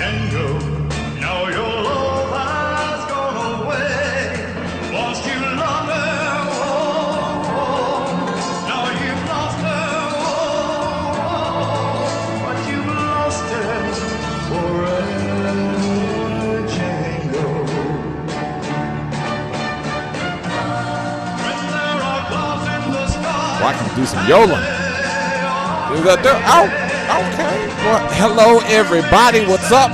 Django. Now your love has gone away. Lost you longer. Now you've lost her. But you've lost her forever, Django. When there are clouds in the sky. Well, I can do some yodeling. Okay. Well, hello, everybody. What's up?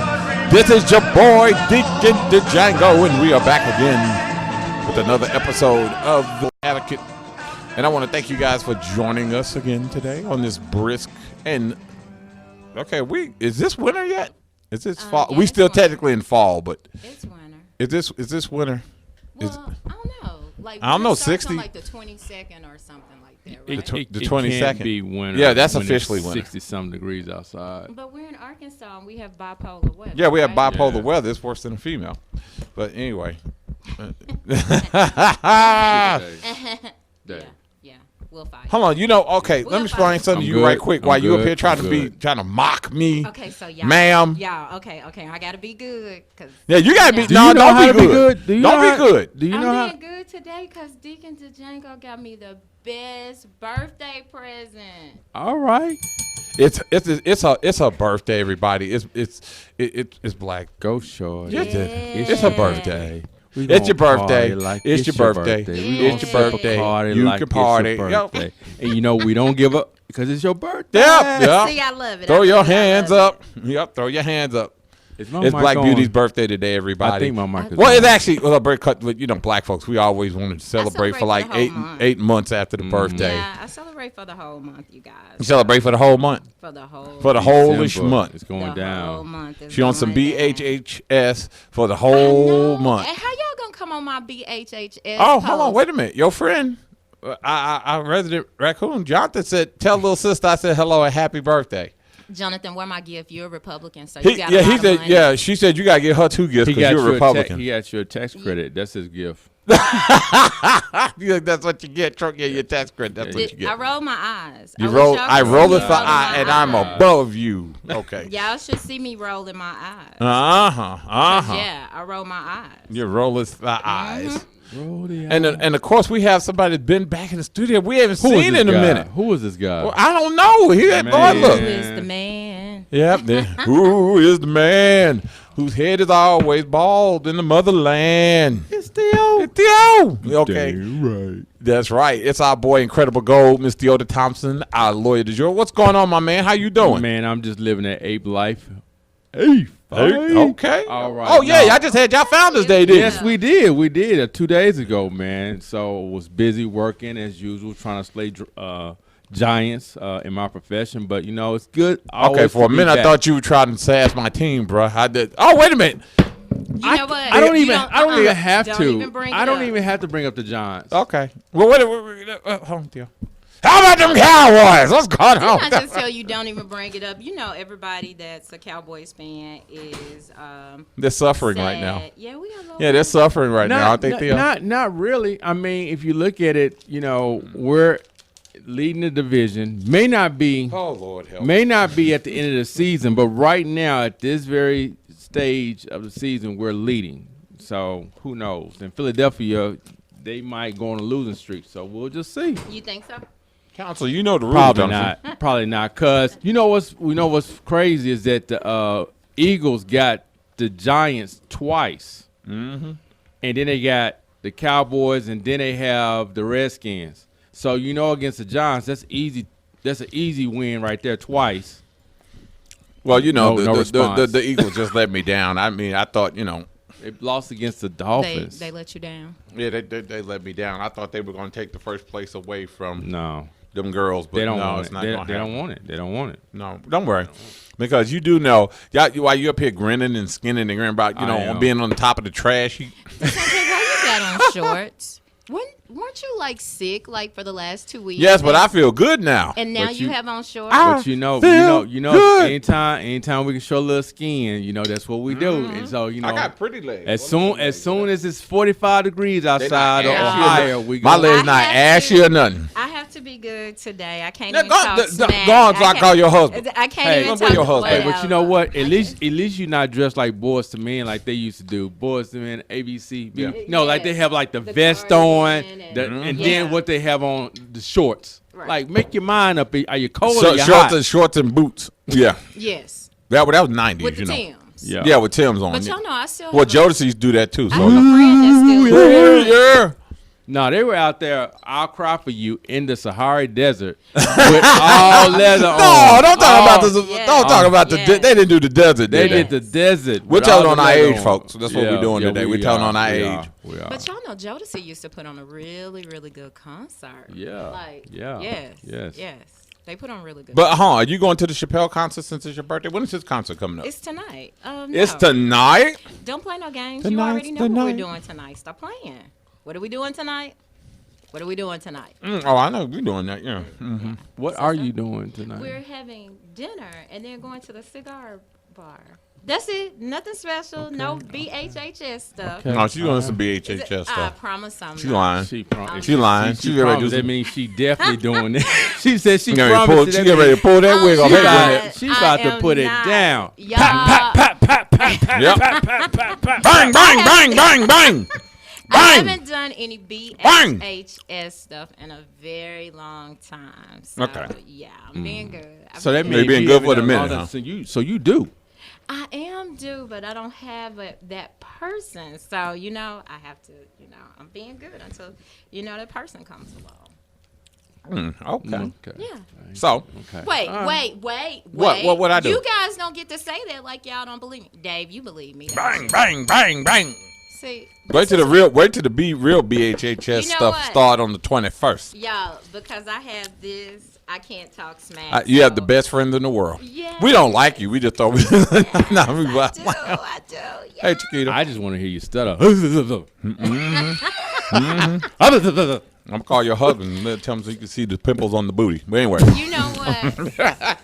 This is your boy, Deacon Django, and we are back again with another episode of The Advocate. And I want to thank you guys for joining us again today on this brisk and is this winter yet? Is this fall? Yeah, we still winter. Technically in fall, but It's winter. is this winter? Well, I don't know. Like I don't know, winter starts 60? on like the 22nd or something like that, right? The It 22nd. can't be winter. Yeah, that's when officially it's winter. 60-some degrees outside. But we're in Arkansas and we have bipolar weather. Yeah, we have right? bipolar Yeah. weather. It's worse than a female. But anyway. Day. Yeah, we'll fight. Hold on, okay, let me explain something to you I'm right good. quick I'm while you up good. here trying I'm to mock me. Okay, so y'all. Ma'am. Y'all, okay, I gotta be good. Yeah, you gotta be. Do No, you know don't how be to be good. good? Do you Don't know be how- good. Do you know I'm how? being good today because Deacon Django got me the best birthday present. All right. It's her birthday, everybody. It's black. Go short. Yeah. Yeah. It's her birthday. We It's your gonna birthday. party like It's your birthday. We It's gonna your sip a birthday. party You like can it's party. your Yep. birthday. And you know we don't give up because it's your birthday. Yep. See, I love it. Throw I your love it. I hands love up. Yep. Throw your hands up. Is my It's mic Black on? Beauty's birthday today, everybody. I think my mic is Well, on. it's actually black folks. We always wanted to celebrate for celebrate like the whole month. 8 months after the birthday. Yeah, I celebrate for the whole month, you guys. You celebrate for the whole month, For the whole. for the whole-ish December. month. It's going the whole down. month is She on some going down. BHHS for the I whole know. month. And how y'all gonna come on my BHHS? Oh, hold on, post? wait a minute. Your friend, our resident raccoon, Jonathan said, "Tell little sister I said hello and happy birthday." Jonathan, where my gift? You're a Republican, so you He got a lot said, of money. yeah. She said you gotta get her 2 gifts He because got you're a your Republican. he got your tax credit. That's his gift. You think that's what you get? Truck, yeah, your tax credit. That's what you get. I roll my eyes. You wish roll. y'all I could roll see it me for rolling I, my and I'm eyes. above you. Okay. Y'all should see me rolling my eyes. Yeah, I roll my eyes. You roll it for eyes. Roll the And of course we have somebody that's been back in the studio. We haven't Who is seen this in a guy? minute. Who is this guy? Well, I don't know. He that boy Man. Who look. is the man? Yep. Who is the man whose head is always bald in the motherland? It's Theo. It's Theo. Okay. Right. That's right. It's our boy Incredible Gold, Miss Theodis Thompson, our lawyer du jour. What's going on, my man? How you doing? Man, I'm just living that ape life. Ape. Okay. All right. Oh, yeah. Now- I just had y'all Founders Day, didn't Yes, we did. We did 2 days ago, man. So was busy working as usual, trying to slay giants in my profession. But you know, it's good. Okay, always for a to be minute I back. thought you were trying to sass my team, bro. I did. Oh, wait a minute. You know what? I don't You even have don't to. even bring I it don't up. even have to bring up the Giants. Okay. Well, hold on, Theo. How about them Cowboys? What's going Didn't I on? just tell you don't even bring it up? You know, everybody that's a Cowboys fan is They're suffering sad. right now. Yeah, we are. Yeah, they're suffering right now. I think Theo. Not really. I mean, if you look at it, you know, we're leading the division. May not be Oh, Lord help. may not be at the end of the season, but right now at this very stage of the season, we're leading. So who knows? In Philadelphia, they might go on a losing streak. So we'll just see. You think so? Counsel, you know the rules, Probably don't you? not. Probably not. Cause you know what's crazy is that the Eagles got the Giants twice, and then they got the Cowboys, and then they have the Redskins. So you know, against the Giants, that's easy. That's an easy win right there twice. Well, you know, No response. the Eagles just let me down. I mean, I thought, you know, They lost against the Dolphins. They let you down. yeah, they let me down. I thought they were going to take the first place away from no, them girls, but they don't no, want it's it. not They going to don't want it. They don't want it. No, don't worry. Because you do know, while you up here grinning and skinning and grinning about, you I know, am. being on the top of the trash heap. Okay, why you got on shorts? Weren't you like sick like for the last 2 weeks? Yes, but I feel good now. And now But you you- have on shorts. But you know, feel good. anytime we can show a little skin, you know, that's what we do. And so, you know, I got pretty legs. as soon as it's 45 degrees outside or ashy higher, enough. we My go. legs I not have ashy to- or nothing. I have to to be good today. I can't Now, even talk go smack. on, so I call your husband. I can't Hey, even where talk your husband? Hey, but you know what? At whatever. least you're not dressed like Boys to Men like they used to do. Boys to Men, ABC. Yeah. No, like they Yes. have like the The vest cardigan on, and- and Yeah. then what they have on the shorts. Right. Like make your mind up. Are you cold or you hot? Shorts and boots. Yeah. Yes. That was 90s, With the you know. Timbs. Yeah. Yeah, with Tim's on. But yeah. y'all know I still Well, have a- Jodeci's do that too. I So. have a friend that still Yeah. No, they were out there. I'll cry for you in the Sahara Desert with all leather on. No, don't talk about Oh, the. yeah. Don't talk about the. Yeah. They didn't do the desert. They Did did the desert. We're with telling all on the our leather age, on. folks. That's what we're doing today. We're telling on our age. We are. But y'all know Jodeci used to put on a really, really good concert. Yeah. Like, Yeah. Yes. Yes. Yes. They put on really good. But are you going to the Chappelle concert since it's your birthday? When is his concert coming up? It's tonight. It's No. tonight. Don't play no games. Tonight's You already know the what we're night. doing tonight. Stop playing. What are we doing tonight? What are we doing tonight? Oh, I know we're doing that. Yeah. Mm-hmm. What are you doing tonight? We're having dinner and then going to the cigar bar. That's it. Nothing special. No BHHS stuff. Okay. No, she's doing some Is it- BHHS I stuff. promise I'm She not. lying. She She lying. She She getting ready to promised. do That some. means she definitely doing it. She said she She getting ready to pull- promised. she That getting ready to means pull that wig off. she Hey, about, go ahead. she about I to am put it not. down. Y'all, Yep. Bang, bang, bang, bang, bang. I Bang. haven't done any Bang. BHHS stuff in a very long time. So, Okay. yeah, I'm being good. So that Maybe means being you good for haven't the done all minute, that. huh? So you do. I am due, but I don't have that person. So, I have to, I'm being good until, that person comes along. Okay. Okay. Yeah. So, Okay. Wait. What I do? You guys don't get to say that like y'all don't believe me. Dave, you believe me. bang, bang, bang, bang. See, Wait till the real BHHS You know stuff what? start on the 21st. y'all, because I have this, I can't talk smack. You have so- the best friend in the world. Yeah. We don't like you. We just thought we. No, we I do. Yeah. Hey, Chiquita. I just want to hear you stutter. I'm gonna call your husband and tell him so you can see the pimples on the booty. But anyway, You know what?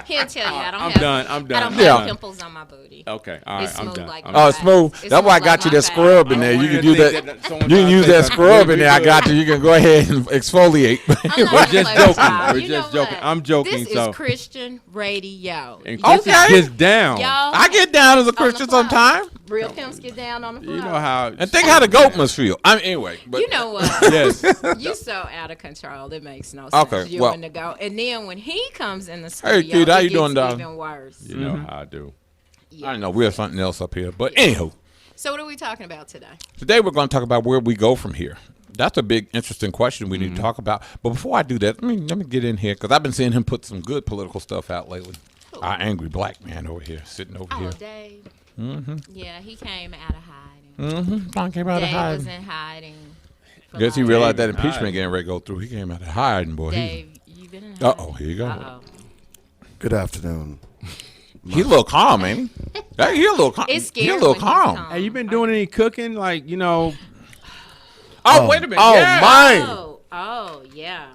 He'll tell you. I don't I'm have. done. I'm done. I don't Yeah. have pimples on my booty. Okay. All right. It's I'm smooth done. like I'm my oh, done. it's smooth. It's That's why I smooth got like you my that scrub in back. there. You I can don't use wanna that. think that someone You can trying to use say that something scrub really in there. I good. got you. You can go ahead and exfoliate. I'm not We're gonna just play with joking. y'all. We're You just know joking. what? I'm joking, This so- is Christian radio. And You Chrissy Okay. gets down. Y'all, I get down as a Christian floor. sometime. real pimps get down on the floor. You know how. And think how the goat must feel. Anyway. But, You know what? Yes. You so out of control. It makes no sense. Okay, You well- and the goat. And then when he comes in the Hey, studio, kid, how it you gets doing, darling? even worse. You know how I do. I know we're something else up here. But anywho, So what are we talking about today? today we're going to talk about where we go from here. That's a big, interesting question we need to talk about. But before I do that, let me get in here because I've been seeing him put some good political stuff out lately. Our angry black man over here, sitting over Oh, here. Dave. Yeah, he came out of hiding. John came out of Dave was hiding. in hiding. for Guess he like- realized that Dave in impeachment hiding. getting ready to go through. He came out of hiding, boy. Dave, you been in hiding? Uh-oh, here you go. Uh-oh. Good afternoon. He a little calm, ain't he? Hey, he a little calm. It's He a scary little when he's calm. calm. Hey, you been doing any cooking? Like, Oh, wait a minute. Oh, yeah. mine. Oh, yeah.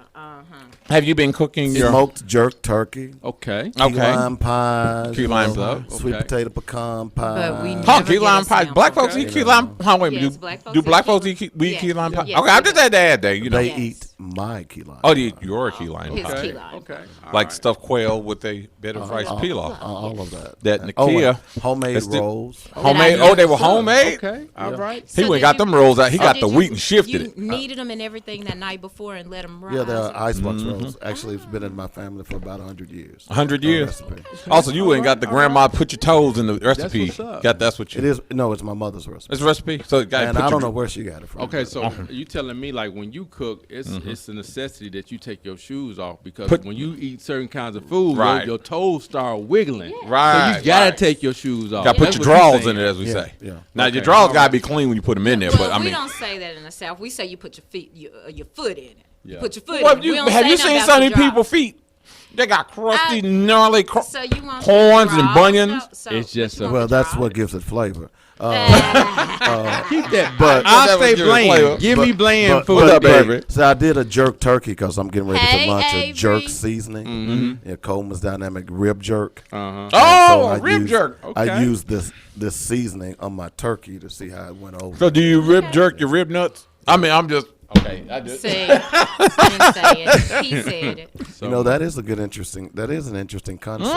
Have you been cooking your... Smoked jerk turkey. okay. Okay. Key lime pies. Key lime you know, pie. Sweet Okay. potato pecan pie. But we Huh, never key get lime a pie. sample. Black folks eat key lime. Huh, wait, Yes, do black folks do eat black key folks lime. eat Yes. key lime pie? Yes, Okay, I they just had that day. You know, They Yes. eat my key lime. oh, they eat your key lime His pie, key lime. Okay. All like right. stuffed quail with a bed of rice pilaf. All of that. That and Nakia- homemade that's the- rolls. Homemade. I Oh, they were used to. homemade. Okay. All right. He So went did got you- them rolls out. He so got did the you- wheat and shifted you it. kneaded them and everything that night before and let them rise. Yeah, they're icebox Mm-hmm. rolls. Actually, it's been in my family for about 100 years. 100 years. Recipe. Also, you went and got the grandma put your toes in the recipe. what's up. That's what you. It is. No, it's my mother's recipe. It's a recipe. So it got And I don't know where she got it from. Okay, so Uh-huh. you telling me like when you cook, it's a necessity that you take your shoes off because Put- when you eat certain kinds of food, Right. your toes start wiggling. Right, So you gotta right. take your shoes off. Got to put That's your what you drawers saying. in it, as we Yeah, say. yeah. Now Okay, your drawers all got to right. be clean when you put them in there. Well, But I we mean, don't say that in the South. We say you put your foot in it. Yeah. Put your foot well, in it. We don't have say you nothing seen about some the of these people's drawers. feet? They got crusty, I- gnarly So you want horns the and drawers, bunions. though? So It's just you a- want Well, the that's drawers? what gives it flavor. Keep that. But I'll that say was your flavor. bland. Give me bland but- food. What up, but- baby? So I did a jerk turkey because I'm getting ready Hey, to launch Avery. a jerk seasoning. Yeah, Coleman's Dynamic Rib Jerk. Uh-huh. Oh, I rib used- jerk. I Okay. used this seasoning on my turkey to see how it went over. So do you rib jerk your rib nuts? I mean, I'm just Okay, I did. See, I didn't say it. He said it. So, You know, that is an interesting concept.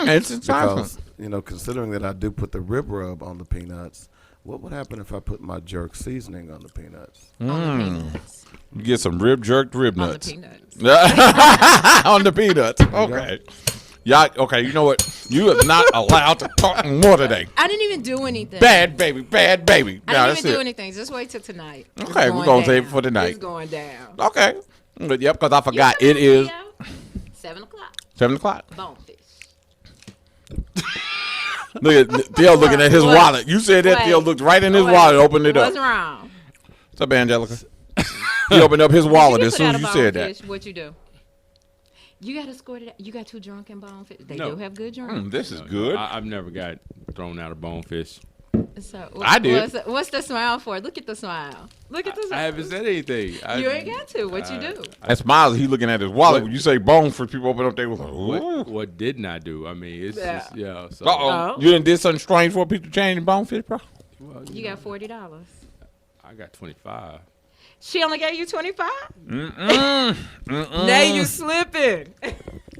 It's exciting. Because, you know, considering that I do put the rib rub on the peanuts, what would happen if I put my jerk seasoning on the peanuts? On the peanuts. You get some jerked rib On the nuts. peanuts. On the peanuts. Okay. Yeah, okay, you know what? You are not allowed to talk more today. I didn't even do anything. Bad baby, bad baby. I Now, didn't that's even do it. anything. Just wait till tonight. It's Okay, we're going going to save it down. for tonight. It's going down. Okay. But, yep, because I forgot. You It is know, 7 o'clock. 7 o'clock. Bonefish. Look at Theo looking at his What? wallet. You said that Wait. Theo looked right in his Wait. wallet, opened it up. What's wrong? What's up, Angelica? He opened up his wallet You as put soon out as a you said that. bonefish, what you do? You got escorted out. You got too drunk in bonefish. They No. do have good drink. This is good. I've never got thrown out of bonefish. So I did. What's the smile for? Look at the smile. Look at the smile. I haven't said anything. You ain't got to. What you do? That smiles, he looking at his wallet. When you say bone for people open up, they was like, What, ooh. what didn't I do? I mean, it's Yeah. just, yeah. So, Uh-oh. Oh. You done did something strange for people changing bonefish, bro? well, You got $40. I got 25. She only gave you 25. Now you slipping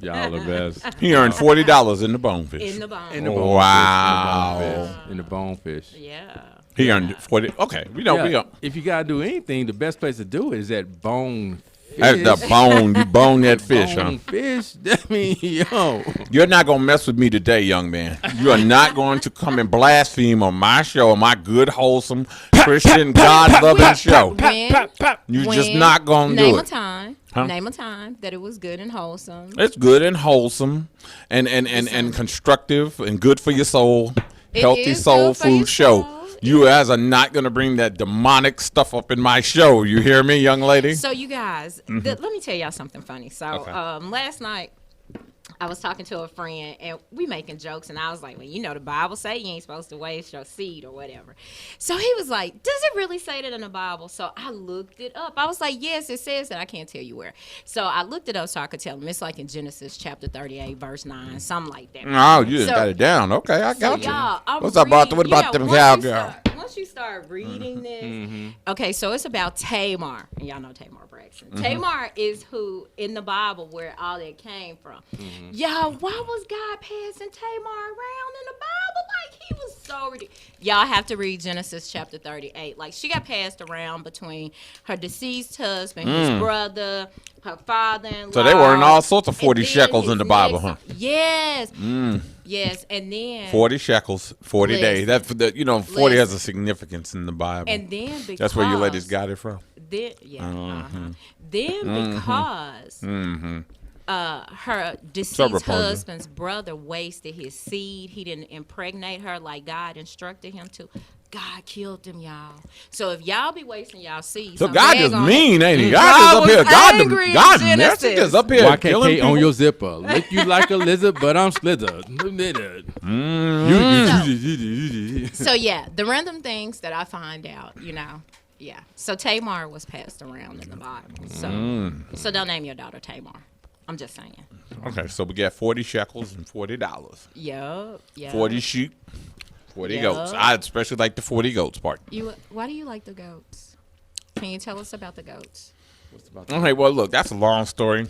Y'all the best. He earned $40 in the bonefish. in the bone. In the Oh, bonefish. wow. In the bonefish. Yeah. He earned 40. Okay, we know. Yeah, if you gotta do anything, the best place to do it is at bone. That's the bone. You bone that fish, huh? Bonefish. That mean, yo. You're not going to mess with me today, young man. You are not going to come and blaspheme on my show, on my good, wholesome, Christian, God-loving show. You're just not going to do Name a it. time. Huh? Name a time that it was good and wholesome. It's good and wholesome and constructive and good for your soul. It Healthy is soul good for your food show. soul. You guys are not going to bring that demonic stuff up in my show. You hear me, young lady? So you guys, let me tell y'all something funny. So Okay. last night I was talking to a friend and we making jokes and I was like, well, you know the Bible say you ain't supposed to waste your seed or whatever. So he was like, does it really say that in the Bible? So I looked it up. I was like, yes, it says that. I can't tell you where. So I looked it up so I could tell him. It's like in Genesis chapter 38 verse 9, something like that. Oh, you just So- got it down. Okay, I So got you. y'all, I'm What's up, Arthur? What reading- about yeah, them once you cowgirls? Once you start reading this, okay, so it's about Tamar, and y'all know Tamar Braxton. Tamar is who in the Bible where all that came from. Y'all, why was God passing Tamar around in the Bible? Like he was so ridiculous. Y'all have to read Genesis chapter 38. Like she got passed around between her deceased husband, his brother, her father-in-law. So they were in all sorts of 40 and then shekels in his the Bible, next- huh? Yes. Yes, and then 40 shekels, 40 days. Listen. That you know, 40 has Listen. a significance in the Bible. and then because That's where you ladies got it from. Then, then because her deceased Rapunzel. husband's brother wasted his seed, he didn't impregnate her like God instructed him to. God killed them, y'all. So if y'all be wasting y'all seed, So some God bag is on- mean, ain't he? God God is up was here. God, angry in God Genesis. message is up here YKK killing people. on your zipper. Lick you like a lizard, but I'm slither. So yeah, the random things that I find out, you know, yeah. So Tamar was passed around in the Bible. So don't name your daughter Tamar. I'm just saying. Okay, so we got 40 shekels and $40. Yup. 40 sheep, 40 Yeah. goats. I especially like the 40 goats part. Why do you like the goats? Can you tell us about the goats? Okay, well, look, that's a long story.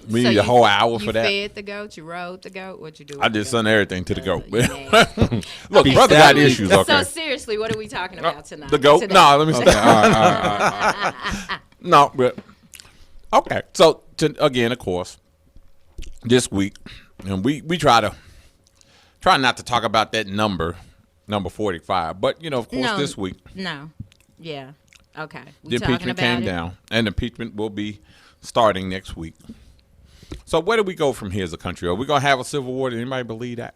We So need a you- whole hour you for that. fed the goat. You rode the goat. What you do? I with the did goat? some everything to the goat. Yeah. Look, Okay, brother so got we- issues, So okay. seriously, what are we talking about tonight? The goat? Today? No, let me stop. Okay, all right. No, but okay. So again, of course, this week, and we try not to talk about that number 45. But you know, of course, No. this week No. Yeah. Okay. the We talking impeachment about came it? down, and impeachment will be starting next week. So where do we go from here as a country? Are we gonna have a civil war? Does anybody believe that?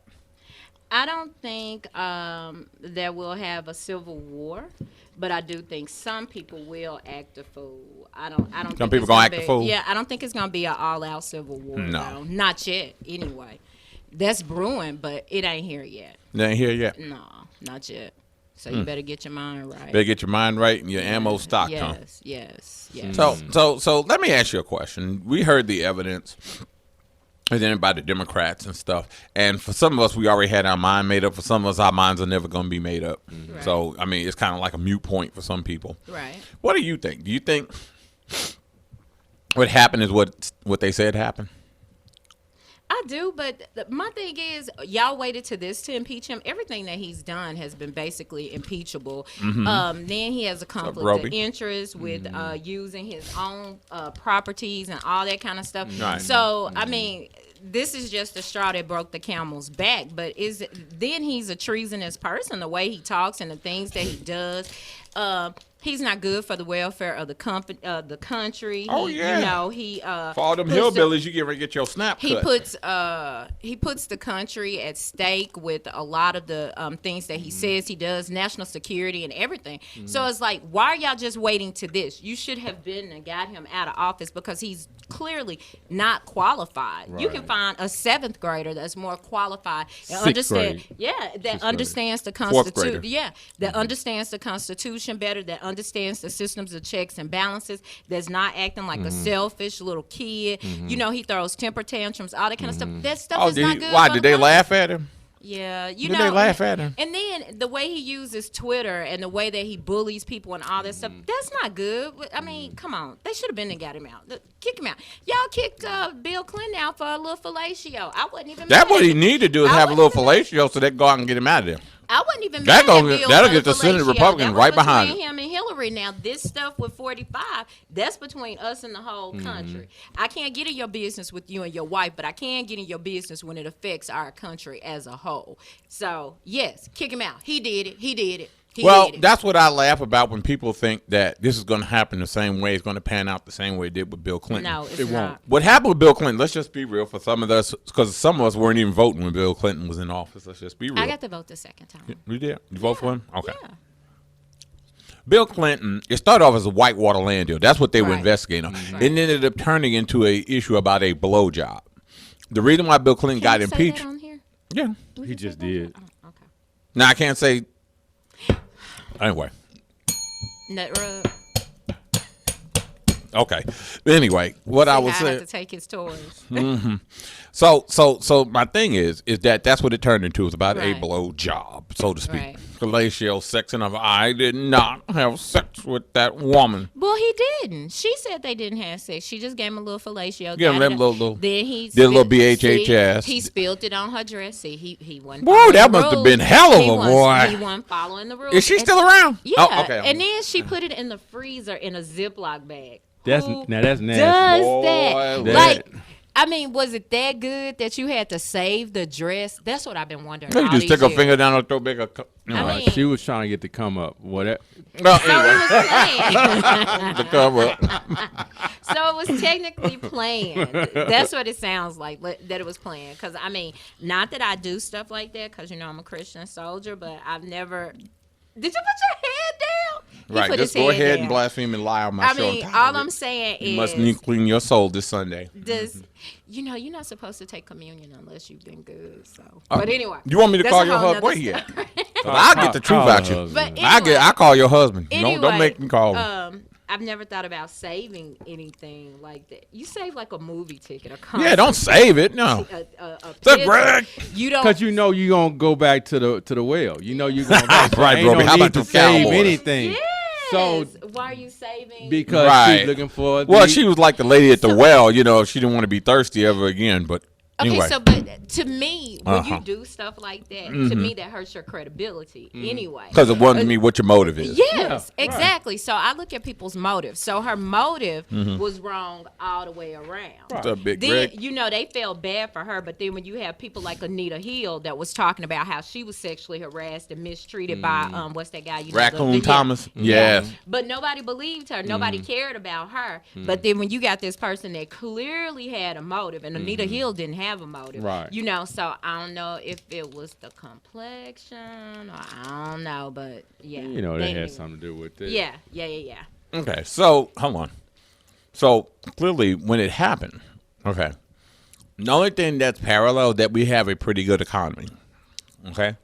I don't think that we'll have a civil war, but I do think some people will act a fool. I don't. Some think people it's gonna act a be- fool? Yeah, I don't think it's gonna be an all-out civil war. No. though. Not yet. Anyway, that's brewing, but it ain't here yet. They ain't here yet. No, not yet. So you better get your mind right. Better get your mind right and your ammo stocked, huh? Yes. So let me ask you a question. We heard the evidence, and then by the Democrats and stuff. And for some of us, we already had our mind made up. For some of us, our minds are never going to be made up. Right. So I mean, it's kind of like a mute point for some people. Right. What do you think? Do you think what happened is what they said happened? I do, but my thing is, y'all waited to this to impeach him. Everything that he's done has been basically impeachable. Then he has a conflict of interest with using his own properties and all that kind of stuff. Right. So, I mean, this is just the straw that broke the camel's back. But then he's a treasonous person, the way he talks and the things that he does. He's not good for the welfare of the country. Oh, yeah. You know, he For all them hillbillies, you get ready to get your snap he cut. he puts the country at stake with a lot of the things that he says he does, national security and everything. So it's like, why are y'all just waiting to this? You should have been and got him out of office because he's clearly not qualified. Right. You can find a 7th grader that's more qualified and understands the Constitution. Yeah, that understands the Constitution better, that understands the systems of checks and balances, that's not acting like a selfish little kid. You know, he throws temper tantrums, all that kind of stuff. That stuff is not good. Why did they laugh at him? Yeah, Did they laugh at him? And then the way he uses Twitter and the way that he bullies people and all that stuff, that's not good. I mean, come on. They should have been and got him out. Kick him out. Y'all kicked Bill Clinton out for a little fellatio. I wasn't even That's mad what he at need to do is have a little fellatio so they can go out and get him out of there. I wasn't even mad at Bill. That'll get the Senate Republican right behind him and Hillary. Now, this stuff with 45, that's between us and the whole country. I can't get in your business with you and your wife, but I can get in your business when it affects our country as a whole. So, yes, kick him out. He did it. That's what I laugh about when people think that this is going to happen the same way. It's going to pan out the same way it did with Bill Clinton. No, it won't. What happened with Bill Clinton, let's just be real, for some of us, because some of us weren't even voting when Bill Clinton was in office. Let's just be real. I got to vote the second time. You did? You vote for him? Okay. Yeah. Bill Clinton, it started off as a Whitewater land deal. That's what they were investigating on. Right. It ended up turning into an issue about a blowjob. The reason why Bill Clinton got impeached. Say that on here? Yeah. He just did. Oh, okay. Now, I can't say. Anyway. Nut rub. Okay. Anyway, what I was I saying. have to take his toys. So my thing is that that's what it turned into. It's about a Right. blow job, so to speak. Right. Fellatio sex, and I did not have sex with that woman. Well, he didn't. She said they didn't have sex. She just gave him a little fellatio. Give him got them it little- Then he did a little spilled- BHHS. He spilled it on her dress. See, he wasn't. Whoa, following that the must have rules. been hell of He a wasn't- boy. He wasn't following the rules. Is she And- still around? Yeah. Oh, okay. And then she put it in the freezer in a Ziploc bag. That's Who nasty. does Boy, that? that- Like, I mean, was it that good that you had to save the dress? That's what I've been wondering. You all just these stick a years. finger down her throat, make a. I mean- She was trying to get the come up. Whatever. No, So anyway, it was planned. the cover. So it was technically planned. That's what it sounds like, that it was planned. Because, I mean, not that I do stuff like that, because, you know, I'm a Christian soldier, but I've never... Did you put your head down? He Right, put just his go head ahead down. and blaspheme and lie on my I show. mean, all I'm saying is... You must need clean your soul this Sunday. Does, you know, you're not supposed to take communion unless you've been good, so... But anyway. You want me to that's call a your whole husband? Where nother he at? story. 'Cause I'll get the truth Call out her you. husband. But anyway, I call your husband. anyway, Don't make me call him. I've never thought about saving anything like that. You save like a movie ticket, a concert. Yeah, don't save it. No. A So, Greg. You don't. Because you know you're going to go back to the well. You know you're going to Right, Ain't Roby. no How need about to them save Cowboys? anything. Yes. So why are you saving? because Right. she's looking for Well, she was like the lady at the well. You know, she didn't want to be thirsty ever again. But Okay, anyway. so but to me, when Uh-huh. you do stuff like that, to me that hurts your credibility anyway. Because it wasn't me what your motive is. Yes, exactly. So I look at people's motives. So her motive was wrong all the way around. What's up, Big Then Greg? you know they felt bad for her, but then when you have people like Anita Hill that was talking about how she was sexually harassed and mistreated by what's that guy? You know, Raccoon yeah. Thomas? Yes. But nobody believed her. Nobody cared about her. But then when you got this person that clearly had a motive, and Anita Hill didn't have a motive, Right. you know, so I don't know if it was the complexion or I don't know, but yeah. You know, that they had didn't- something to do with it. Yeah. Okay, so hold on. So clearly, when it happened, okay, the only thing that's parallel that we have a pretty good economy. Okay,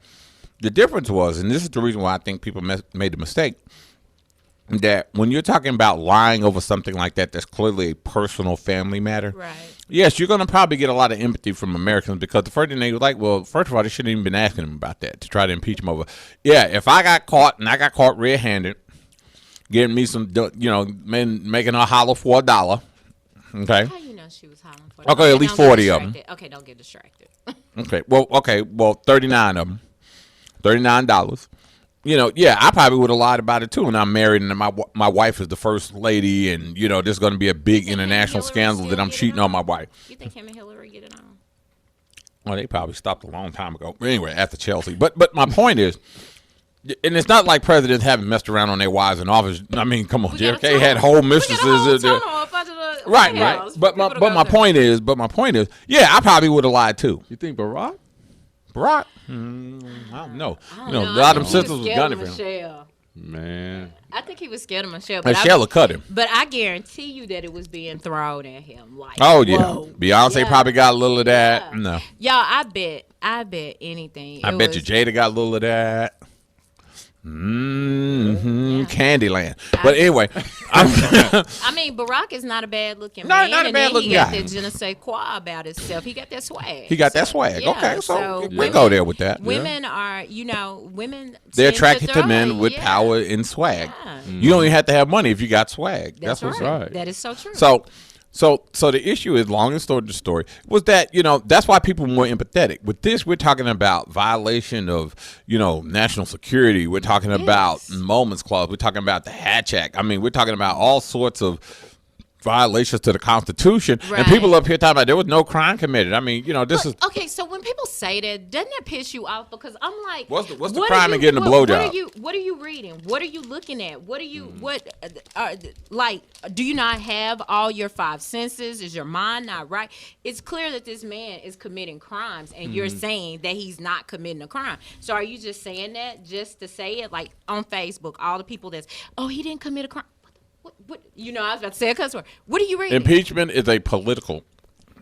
the difference was, and this is the reason why I think people made the mistake, that when you're talking about lying over something like that, that's clearly a personal family matter. Right. Yes, you're going to probably get a lot of empathy from Americans because the first thing they were like, well, first of all, they shouldn't even been asking him about that to try to impeach him over. Yeah, if I got caught and I got caught red-handed getting me some, men making her holler for $1. Okay. How you know she was hollering for? Okay, at least 40 of them. Okay, don't get distracted. Okay, well, 39 of them, $39. I probably would have lied about it too. And I'm married, and my wife is the first lady, and there's going to be a big international scandal that I'm cheating on my wife. You think him and Hillary get it on? Well, they probably stopped a long time ago. Anyway, after Chelsea. But my point is, and it's not like presidents haven't messed around on their wives in office. I mean, come on, JFK had whole mistresses. Right. But my point is, yeah, I probably would have lied too. You think Barack? I don't know. A lot of them sisters was gunning for him. Man, I think he was scared of Michelle. Michelle will cut him. But I guarantee you that it was being thrown at him. Like, oh yeah, whoa. Beyonce probably got a little of that. Yeah. No, y'all, I bet anything. I bet you Jada got a little of that. Candyland. But anyway, I mean, Barack is not a bad looking man. Not a bad looking guy. He got that je ne sais quoi about himself. He got that swag. Yeah, okay, so we go there with that. Women are, women. They're attracted to men with power and swag. Yeah. You don't even have to have money if you got swag. That's what's right. That is so true. So the issue is, long story the story, was that, that's why people were more empathetic. With this, we're talking about violation of, national security. We're talking about Moments Clause. We're talking about the Hatch Act. I mean, we're talking about all sorts of violations to the Constitution. Right. And people up here talking about there was no crime committed. I mean, this is... Okay, so when people say that, doesn't that piss you off? Because I'm like... What's the crime in getting a blowjob? What are you reading? What are you looking at? What are you... do you not have all your five senses? Is your mind not right? It's clear that this man is committing crimes, and you're saying that he's not committing a crime. So are you just saying that just to say it? Like, on Facebook, all the people that's, he didn't commit a crime. What? I was about to say a cuss word. What are you reading? Impeachment is a political.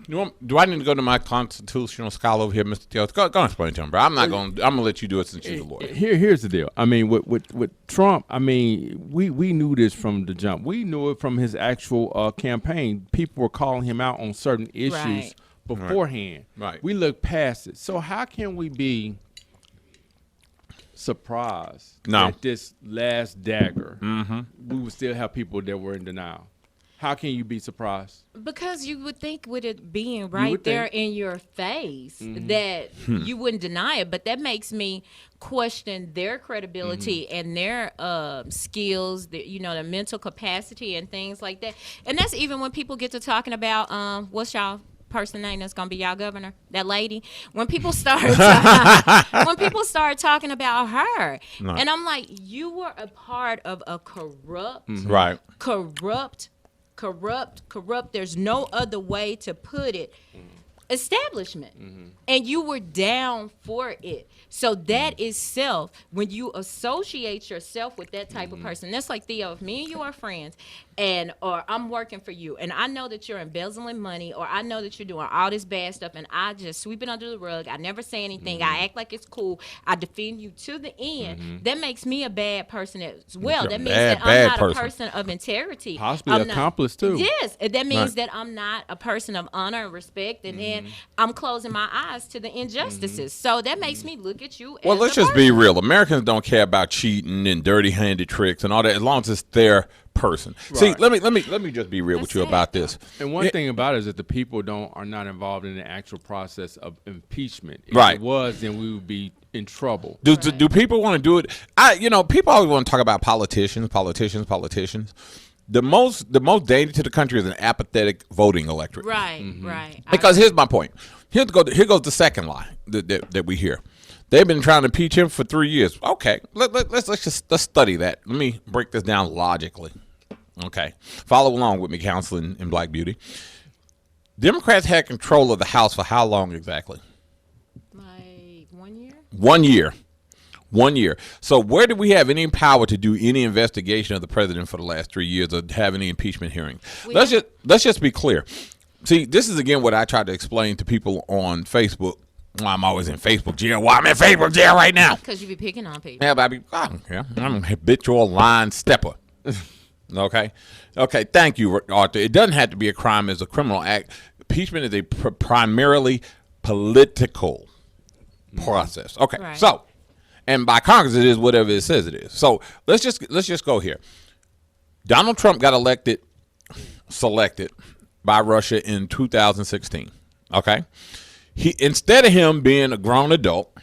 Do I need to go to my constitutional scholar over here, Mr. Theodis? Go and explain to him, bro. I'm gonna let you do it since you're the lawyer. Here's the deal. I mean, with Trump, I mean, we knew this from the jump. We knew it from his actual campaign. People were calling him out on certain issues beforehand. Right. We looked past it. So how can we be surprised at this last dagger? We would still have people that were in denial. How can you be surprised? Because you would think with it being right there in your face that you wouldn't deny it. But that makes me question their credibility and their skills, the mental capacity and things like that. And that's even when people get to talking about what's y'all person name that's gonna be y'all governor, that lady. When people start talking about her, and I'm like, you were a part of a corrupt, corrupt. There's no other way to put it. Establishment, and you were down for it. So that is self. When you associate yourself with that type of person, that's like, Theo, if me and you are friends, or I'm working for you, and I know that you're embezzling money, or I know that you're doing all this bad stuff, and I just sweep it under the rug. I never say anything. I act like it's cool. I defend you to the end. That makes me a bad person as well. That means that I'm not a person of integrity. Possibly an accomplice too. Yes, that means that I'm not a person of honor and respect, and then I'm closing my eyes to the injustices. So that makes me look at you. Well, let's just be real. Americans don't care about cheating and dirty-handed tricks and all that, as long as it's their person. Right. See, let me just be real with you about this. And one thing about it is that the people are not involved in the actual process of impeachment. If it was, then we would be in trouble. Do people want to do it? People always want to talk about politicians. The most danger to the country is an apathetic voting electorate. Right. Because here's my point. Here goes the second lie that we hear. They've been trying to impeach him for 3 years. Okay, let's study that. Let me break this down logically. Okay, follow along with me, Counsel in Black Beauty. Democrats had control of the House for how long exactly? Like 1 year. 1 year. 1 year. So where do we have any power to do any investigation of the president for the last 3 years or have any impeachment hearings? Let's just be clear. See, this is again what I try to explain to people on Facebook. Well, I'm always in Facebook jail. Well, I'm in Facebook jail right now. Because you be picking on people. Yeah, but I'm a habitual line stepper. Okay. Thank you, Arthur. It doesn't have to be a crime as a criminal act. Impeachment is a primarily political process. Okay. Right. So, and by Congress it is whatever it says it is. So let's just go here. Donald Trump got selected by Russia in 2016. Okay, instead of him being a grown adult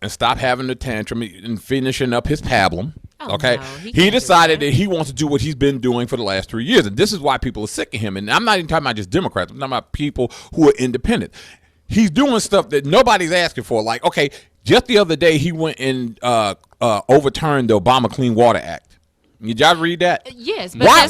and stop having the tantrum and finishing up his pablum. Oh, Okay, no, he decided that he wants to do what he's been doing for the last 3 years, and this is why people are sick of him. And I'm not even talking about just Democrats. I'm talking about people who are independent. He's doing stuff that nobody's asking for. Like, okay, just the other day he went and overturned the Obama Clean Water Act. Did y'all read that? Yes. But Why?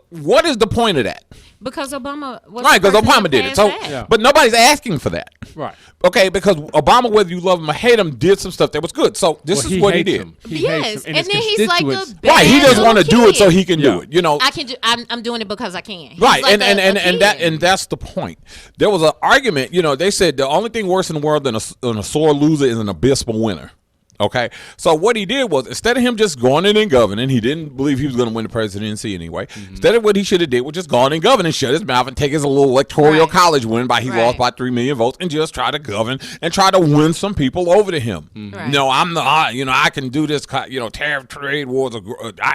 What is the point of that? Because Obama was Right, the because person Obama that did it. passed So, that. but nobody's asking for that. Right. Okay, because Obama, whether you love him or hate him, did some stuff that was good. So this is what he did. Yes, and then he's like a bad Right, he just want to little do it so kid. he can do it. You know, I can do. I'm doing it because I can. He's right, like and that's the point. There was an argument. You know, they said the only thing worse in the world than a sore loser is an abysmal winner. Okay, so what he did was, instead of him just going in and governing, he didn't believe he was going to win the presidency anyway. Instead of what he should have did was just gone and govern and shut his mouth and take his little electoral college win by he lost by 3 million votes and just try to govern and try to win some people over to him. Right. You know, I can do this. You know, tariff trade wars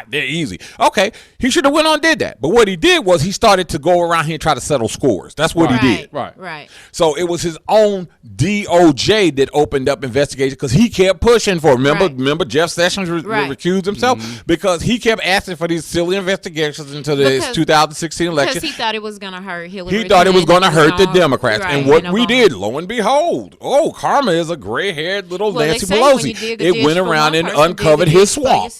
they're easy. Okay, he should have went on and did that. But what he did was he started to go around here and try to settle scores. That's what he did. Right. So it was his own DOJ that opened up investigation because he kept pushing for. Remember Jeff Sessions recused himself because he kept asking for these silly investigations into the 2016 election. Because he thought it was going to hurt Hillary. He thought it was going to hurt the Democrats. Right, and what we did, lo and behold, karma is a gray-haired little Nancy Pelosi. It went around and uncovered his swamp.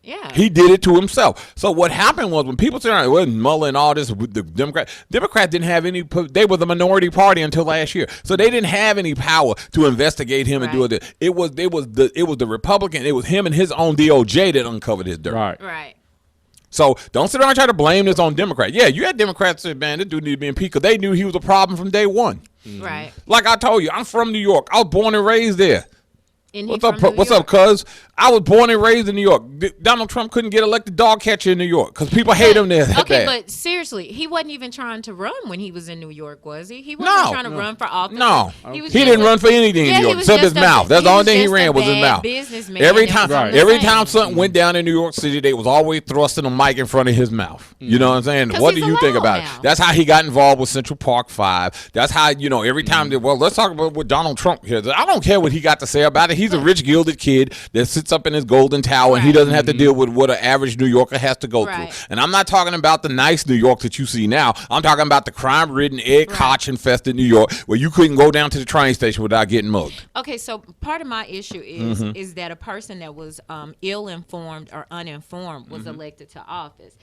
Yeah. He did it to himself. So what happened was when people said, well, Mueller and all this, the Democrats didn't have any, they were the minority party until last year. So they didn't have any power to investigate him and do it. It was the Republican, it was him and his own DOJ that uncovered his dirt. Right. So don't sit around and try to blame this on Democrats. Yeah, you had Democrats say, man, this dude need to be impeached because they knew he was a problem from day one. Right. Like I told you, I'm from New York. I was born and raised there. What's up, cuz? I was born and raised in New York. Donald Trump couldn't get elected dog catcher in New York because people hate him there. Okay, but seriously, he wasn't even trying to run when he was in New York, was he? He wasn't trying to run for office. No. He didn't run for anything in New York except his mouth. That's the only thing he ran was his mouth. Every time something went down in New York City, they was always thrusting a mic in front of his mouth. You know what I'm saying? What do you think about it? That's how he got involved with Central Park 5. That's how, every time let's talk about what Donald Trump here. I don't care what he got to say about it. He's a rich gilded kid that sits up in his golden tower and he doesn't have to deal with what an average New Yorker has to go through. And I'm not talking about the nice New York that you see now. I'm talking about the crime-ridden, egg-hotch infested New York where you couldn't go down to the train station without getting mugged. Okay, so part of my issue is that a person that was ill-informed or uninformed was elected to office.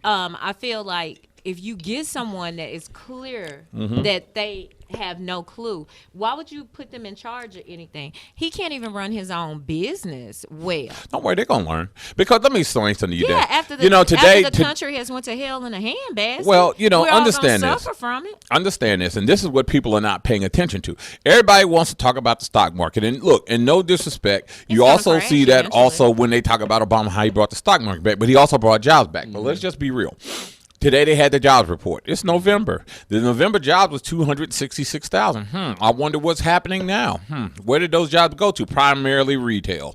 I feel like if you get someone that is clear that they have no clue, why would you put them in charge of anything? He can't even run his own business well. Don't worry, they're gonna learn. Because let me explain something to you. After the country has went to hell in a handbasket. Well, we're understand all this. suffer from it. Understand this, and this is what people are not paying attention to. Everybody wants to talk about the stock market, and look, and no disrespect, you also see that also when they talk about Obama, how he brought the stock market back, but he also brought jobs back. But let's just be real. Today they had the jobs report. It's November. The November jobs was 266,000. I wonder what's happening now. Where did those jobs go to? Primarily retail.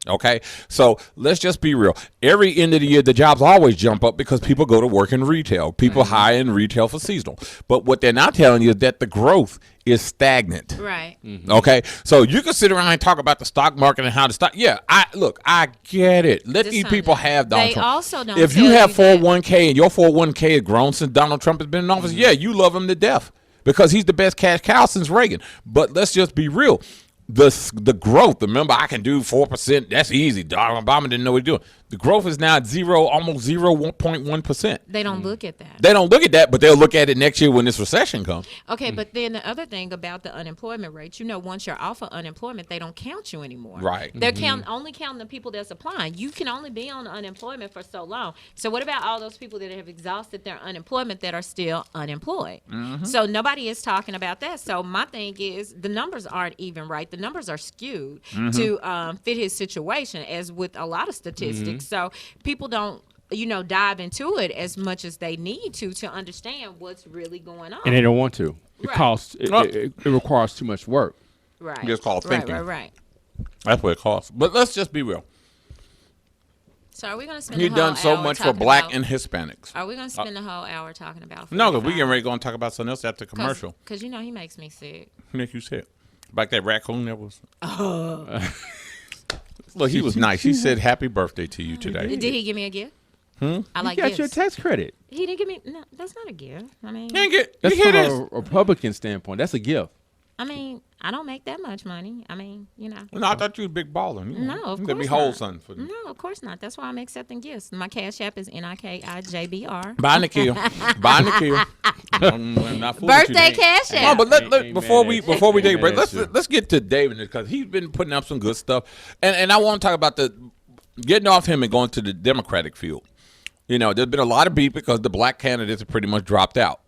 Okay, so let's just be real. Every end of the year, the jobs always jump up because people go to work in retail. People hire in retail for seasonal. But what they're not telling you is that the growth is stagnant. Right. Okay, so you can sit around and talk about the stock market and how the stock. Yeah, I get it. Let these people have Donald Trump. Also don't. If you have 401k and your 401k has grown since Donald Trump has been in office, yeah, you love him to death because he's the best cash cow since Reagan. But let's just be real. The growth, remember, I can do 4%. That's easy. Obama didn't know what he was doing. The growth is now at almost 0.1%. They don't look at that. They don't look at that, but they'll look at it next year when this recession comes. Okay, but then the other thing about the unemployment rate, once you're off of unemployment, they don't count you anymore. Right. They're only counting the people that's applying. You can only be on unemployment for so long. So what about all those people that have exhausted their unemployment that are still unemployed? So nobody is talking about that. So my thing is the numbers aren't even right. The numbers are skewed to fit his situation, as with a lot of statistics. So people don't dive into it as much as they need to understand what's really going on. And they don't want to. It costs. It requires too much work. Right. It's called thinking. Right. That's what it costs. But let's just be real. So are we going to spend He the whole done so hour much for talking black about, and Hispanics. Are we going to spend the whole hour talking about? No, because we getting ready to go and talk about something else after commercial. Because you know he makes me sick. Nick, you said like that raccoon that was. Look, he was nice. He said happy birthday to you today. Did he give me a gift? I like You got gifts. your tax credit. He didn't give me. No, that's not a gift. I mean, Dang it. That's You hear from this? a Republican standpoint. That's a gift. I don't make that much money. I mean, you know. No, I thought you was a big baller. No, of you could be course whole not. son for No, of course not. That's why I'm accepting gifts. My cash app is NIKIJBR. Bye, Nakia. Bye, Nakia. I'm not fooling Birthday you. cash No, app. but Ain't before mad we at you. take a break, Ain't mad at you. let's get to David because he's been putting up some good stuff, and I want to talk about getting off him and going to the Democratic field. You know, there's been a lot of beef because the black candidates have pretty much dropped out.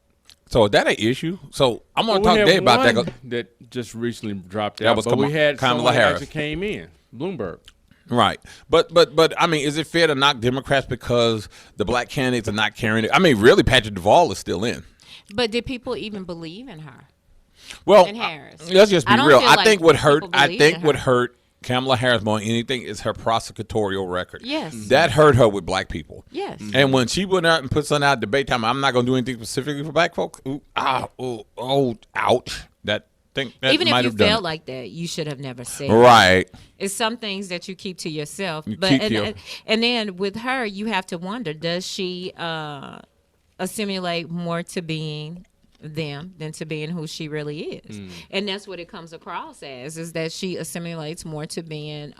So is that an issue? So I'm going to talk to Dave about that. That just recently dropped That out. was But we had Kamala someone Harris. actually came in. Bloomberg. Right. But I mean, is it fair to knock Democrats because the black candidates are not carrying it? I mean, really, Patrick Duvall is still in. But did people even believe in her? Well, And Harris. let's just be I don't real. feel I like think what hurt. people I believed think in what her. hurt Kamala Harris more than anything is her prosecutorial record. Yes. That hurt her with black people. Yes. And when she went out and put something out at debate time, I'm not going to do anything specifically for black folks. Ooh, ouch. That Even if might you have done felt it. like that, you should have never said it. Right. It's some things that you keep to yourself. You But keep and, to your- and then with her, you have to wonder: does she assimilate more to being them than to being who she really is? And that's what it comes across as: is that she assimilates more to being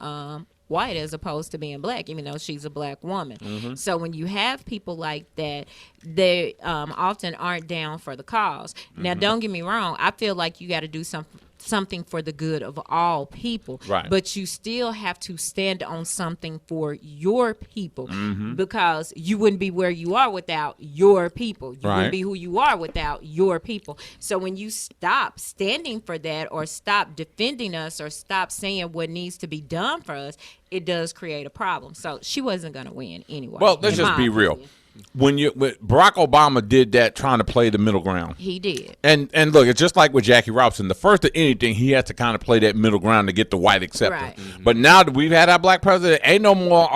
white as opposed to being black, even though she's a black woman. So when you have people like that, they often aren't down for the cause. Now, don't get me wrong. I feel like you got to do something for the good of all people. Right. But you still have to stand on something for your people because you wouldn't be where you are without your people. You Right. wouldn't be who you are without your people. So when you stop standing for that or stop defending us or stop saying what needs to be done for us, it does create a problem. So she wasn't going to win anyway. Well, let's in just my be real. opinion. When Barack Obama did that, trying to play the middle ground. He did. And look, it's just like with Jackie Robinson. The first of anything, he has to kind of play that middle ground to get the white acceptance. Right. But now that we've had our black president, ain't no more,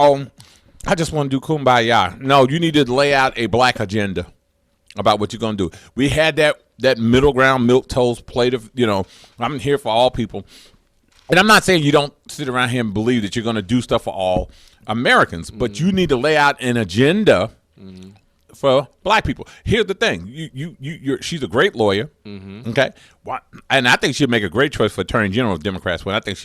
I just want to do kumbaya. No, you need to lay out a black agenda about what you're going to do. We had that middle ground, milquetoast plate of, I'm here for all people. And I'm not saying you don't sit around here and believe that you're going to do stuff for all Americans, but you need to lay out an agenda for black people. Here's the thing: she's a great lawyer, okay, and I think she'll make a great choice for Attorney General of Democrats. When I think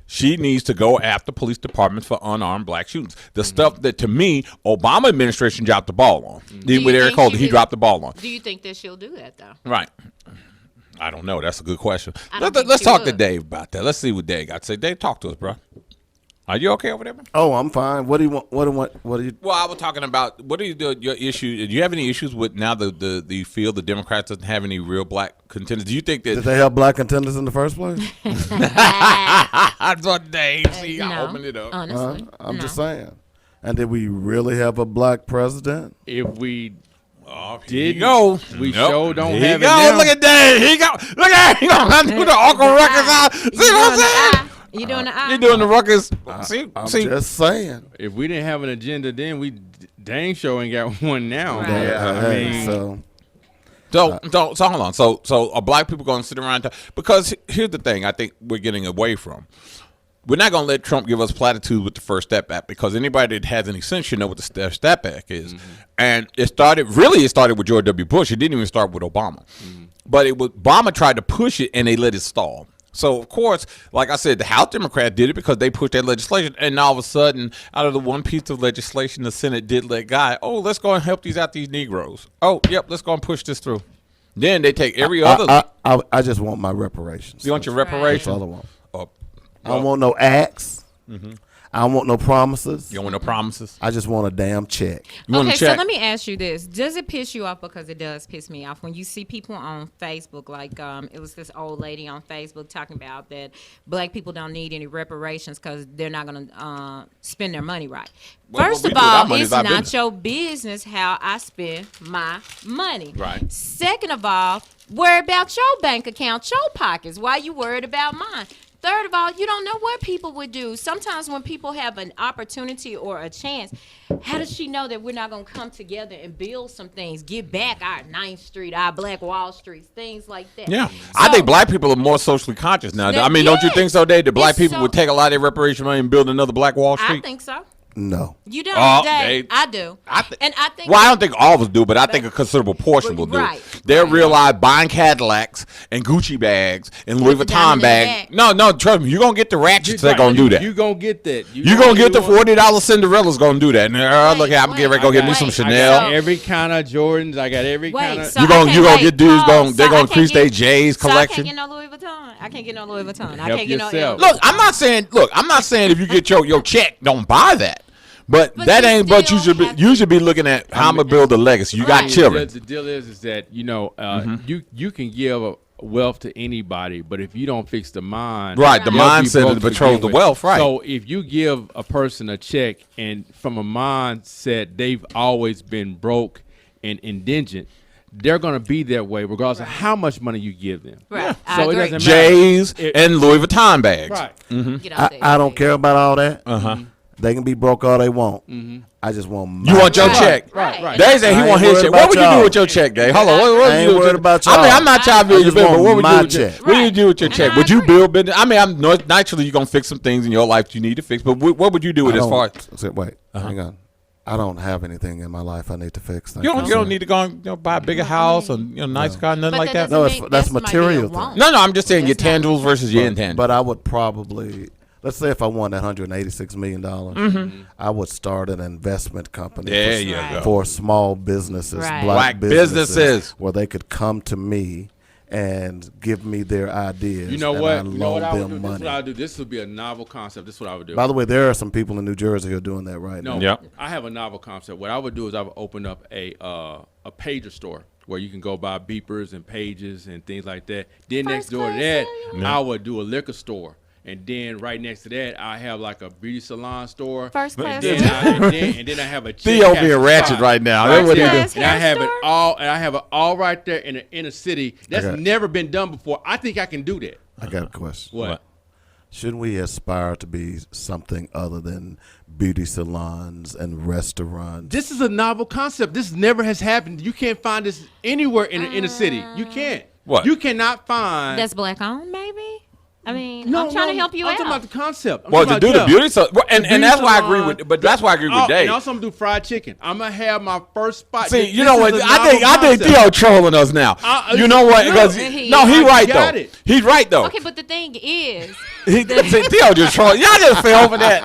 she needs to go after police departments for unarmed black shootings. The stuff that to me, Obama administration dropped the ball on. Even with you Eric think Holder, she he will? dropped the ball on. Do you think that she'll do that, though? Right. I don't know. That's a good question. I don't think Let's she talk to would. Dave about that. Let's see what Dave got to say. Dave, talk to us, bro. Are you okay over there, man? Oh, I'm fine. What do you want? What do you? Well, I was talking about what do you do? Your issue? Do you have any issues with now the field? The Democrats doesn't have any real black contenders. Do you think Did that? they have black contenders in the first place? I thought Dave. See, I No, opened it up. honestly. I'm no. just saying. And did we really have a black president? If we Here did you go. we Nope. sure don't Here have you it go. now. Look at Dave. Here you go. Look at him. He gonna do the Uncle Ruckus out. See what I'm saying? You doing the eye? He doing the Ruckus. See, I'm see. just saying. If we didn't have an agenda then, we dang sure ain't got one now. Right. Yeah, I mean, so So hold on. So are black people going to sit around? Because here's the thing I think we're getting away from. We're not going to let Trump give us platitudes with the First Step Act because anybody that has any sense should know what the First Step Act is. And it started with George W. Bush. It didn't even start with Obama. But Obama tried to push it and they let it stall. So, of course, like I said, the House Democrats did it because they pushed that legislation. And all of a sudden, out of the one piece of legislation the Senate did let go, let's go and help these Negroes. Oh, yep, let's go and push this through. Then they take every other. I just want my reparations. You want your Right. That's reparations? all I want. Oh, I don't want no acts. I don't want no promises. you don't want no promises? I just want a damn check. You want Okay, a so check? let me ask you this. Does it piss you off? Because it does piss me off. When you see people on Facebook, like it was this old lady on Facebook talking about that black people don't need any reparations because they're not going to spend their money right. Well, First what of we do with our all, money it's is our not business. your business how I spend my money. Right. Second of all, worry about your bank account, your pockets. Why you worried about mine? Third of all, you don't know what people would do. Sometimes when people have an opportunity or a chance, how does she know that we're not going to come together and build some things, get back our 9th Street, our Black Wall Street, things like that? Yeah. So, I think black people are more socially conscious now. I mean, don't you think so, Dave? That black people would take a lot of their reparation money and build another Black Wall Street? I think so. No. You don't, Dave. Dave. I do. I think. Well, I don't think all of us do, but I think a considerable portion will do. Right. They'll realize buying Cadillacs and Gucci bags and Louis Put the Vuitton diamond in the bags. bag. No, trust me. You're going to get the ratchets that going to do that. You're going to get that. You're going to get the $40 Cinderella's going to do that. And look, I'm getting ready to go get me some I Chanel. got every kind of Jordans. I got every kind of. So You're going to get dudes they're going to increase their J's So I collection. can't get no Louis Vuitton. I can't get no Louis Vuitton. I Help can't get no yourself. L. Look, I'm not saying if you get your check, don't buy that. But that you ain't. But you still should be. have You to- should be looking at how I'm gonna build a legacy. You got Right. children. The deal is that you can give wealth to anybody, but if you don't fix the mind, Right, the they'll be mindset broke that to patrols begin the with. wealth, right. So if you give a person a check and from a mindset they've always been broke and indigent, they're gonna be that way regardless of how much money you give them. Right. I So it agree. doesn't matter. J's and Louis Vuitton bags. Right. Get out there. I don't care about all that. Uh-huh. They can be broke all they want. I just want my You want your Right. check? Right. Dave said he I want ain't his worried check. about What would you do y'all. with your check, Dave? Hold on. What I would ain't you do with worried your about I mean, y'all. I'm not trying to be I your just business, but want what would you my do with your check. What do you do with your And check? I Would you agree. build business? I mean, naturally you're gonna fix some things in your life you need to fix, but what would you do with I it as far don't- Wait, hang on. I don't have anything in my life I need to fix. Thank you don't sir. need to go and buy a bigger house and nice car, nothing But like that. doesn't No, mean that's might be a material want. thing. No, I'm just saying your That's not- tangibles versus your intangibles. But I would probably, let's say if I won that $186 million, I would start an investment company There for, you go. for small businesses, Right. Black black businesses. where they could come to me and give me their ideas. You know and what? I You know what loan I would them do? This is money. what I would do. This would be a novel concept. This is what I would do. By the way, there are some people in New Jersey who are doing that right No, now. Yep. I have a novel concept. What I would do is I would open up a pager store where you can go buy beepers and pages and things like that. Then next door to class that, cellular. I would do a liquor store. And then right next to that, I have like a beauty salon store. First class And then I have a Theo chick being catcher ratchet spot. right now. That's what he there. do. Class And I hair have it store? all. And I have it all right there in the inner city. That's Okay. never been done before. I think I can do that. I got a question. What? Shouldn't we aspire to be something other than beauty salons and restaurants? This is a novel concept. This never has happened. You can't find this anywhere in the inner city. You can't. What? You cannot find. That's black owned, maybe. I mean, No, I'm trying no, to help you I'm out. talking about the concept. I'm Well, talking to do about the Jeff. beauty, so and Beauty that's why I agree salon. with. But that's why I agree with Dave. And also, I'm gonna do fried chicken. I'm gonna have my first spot. See, This you know is what? a I think novel Theo concept. trolling us now. You know what? Because he- no, he I right got though. it. He's right though. Okay, but the thing is, See, Theo just trolling. Y'all just fell for that.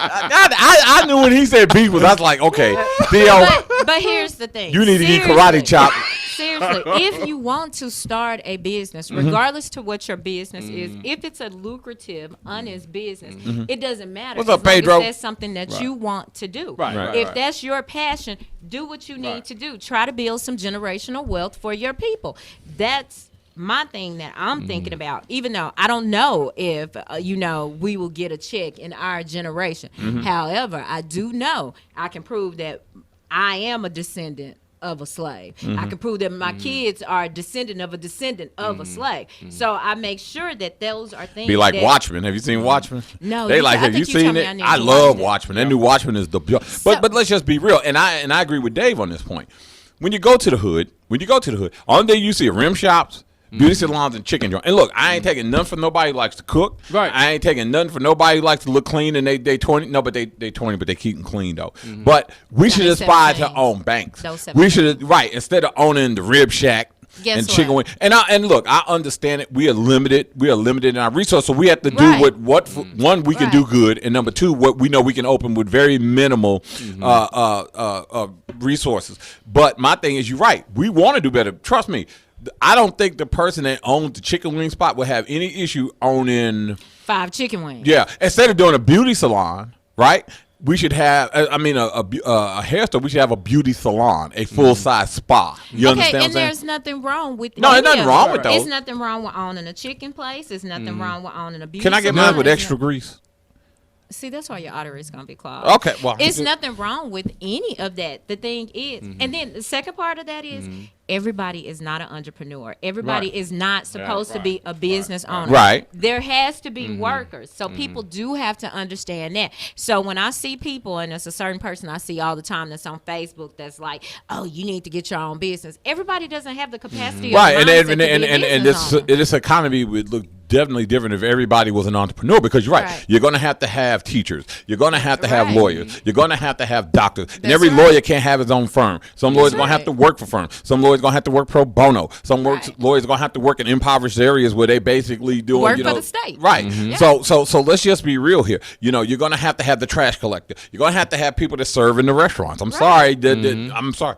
I knew when he said beef was. I was like, okay, Theo, but here's the thing. you need to eat Seriously. karate chop. Seriously, if you want to start a business, Mm-hmm. regardless to what your business is, if it's a lucrative, honest business, it doesn't matter. What's up, as long as Pedro? that's something that you want to do. Right, right, If right. that's your passion, do what you need to do. Try to build some generational wealth for your people. That's my thing that I'm thinking about, even though I don't know if, we will get a check in our generation. However, I do know I can prove that I am a descendant of a slave. I can prove that my kids are a descendant of a slave. So I make sure that those are things Be like that, Watchmen. Have you seen Watchmen? No, They you- like. I Have you think you told seen me it? I need I to love watch it. Watchmen. That new Watchmen is the. But let's just be real, and I agree with Dave on this point. When you go to the hood, only day you see rim shops, beauty salons, and chicken joints. And look, I ain't taking none for nobody who likes to cook. Right. I ain't taking none for nobody who likes to look clean and they 20. No, but they 20, but they keep them clean though. But we should they aspire to 17s. own banks. Those We 17s. should instead of owning the Rib Shack. Guess and chicken what? wing. And look, I understand it. We are limited. We are limited in our resources. So we have to do Right. one we can do good, and number two, what we know we can open with very minimal resources. But my thing is, you're right. We want to do better. Trust me. I don't think the person that owns the chicken wing spot would have any issue owning. 5 chicken wings. Yeah, instead of doing a beauty salon, right? We should have, a hair store. We should have a beauty salon, a full size spa. You Okay, understand what I'm and saying? there's nothing wrong with No, there's any nothing of wrong it. with those. There's nothing wrong with owning a chicken place. There's nothing wrong with owning a beauty Can I get salon. mine with There's extra grease? See, that's why your artery is going to be clogged. Okay, well, it's nothing wrong with any of that. The thing is, and then the second part of that is everybody is not an entrepreneur. Everybody is not supposed to be a business owner. Right. There has to be workers. So people do have to understand that. So when I see people, and it's a certain person I see all the time that's on Facebook that's like, oh, you need to get your own business. Everybody doesn't have the capacity right, of mindset to be a and business owner. this economy would look definitely different if everybody was an entrepreneur, because you're right. You're going to have teachers. You're going to have to have lawyers. You're going to have doctors. And every lawyer can't have his own firm. Some lawyers are going to have to work for firms. Some lawyers are going to have to work pro bono. Some lawyers are going to have to work in impoverished areas where they basically do work for the state. Right. So let's just be real here. You're going to have the trash collector. You're going to have people that serve in the restaurants. I'm sorry. I'm sorry.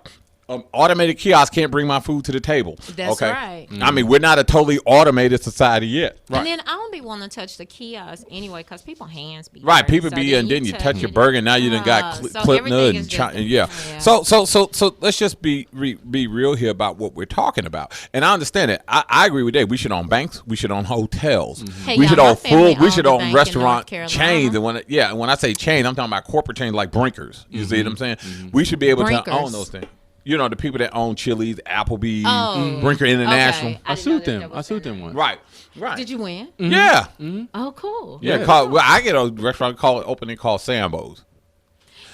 Automated kiosks can't bring my food to the table. That's right. I mean, we're not a totally automated society yet. Right. And then I don't be wanting to touch the kiosk anyway because people hands be right. dirty. People So be, and then you touch your burger, and now you done got so clip nut everything and is yeah. just- So let's just be real here about what we're talking about. And I understand it. I agree with Dave. We should own banks. We should own hotels. Hey, we y'all, should my own family We should owned a own bank in restaurant North Carolina. chains. And when I say chain, I'm talking about corporate chains like Brinkers. You see what I'm saying? We should be able to Brinkers. own those things. You know, the people that own Chili's, Applebee's, Oh. Brinker International. Okay. I didn't know sued that them. was I sued their them name. once. Right. Did you win? Yeah. Oh, cool. Yeah. I get a restaurant opening called Sambo's.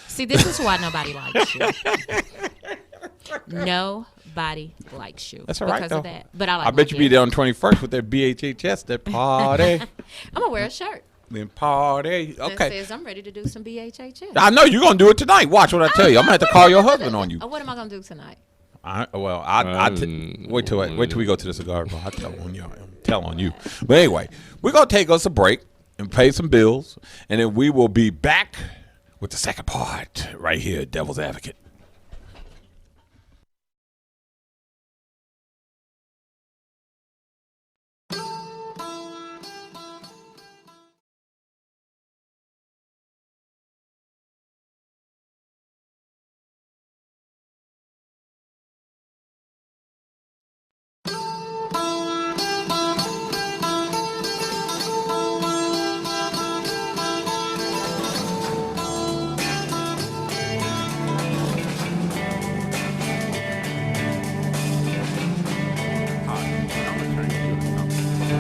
See, this is why nobody likes you. Nobody likes you. That's all right, because though. of that. But I like. I bet you be there on 21st with that BHHS, that party. I'm gonna wear a shirt Then party. that Okay. says I'm ready to do some BHHS. I know you're going to do it tonight. Watch what I tell you. I'm going to have to call your husband on you. What am I gonna do tonight? Wait till we go to the cigar bar. I'll tell on you. But anyway, we're going to take us a break and pay some bills, and then we will be back with the second part right here at Devil's Advocate.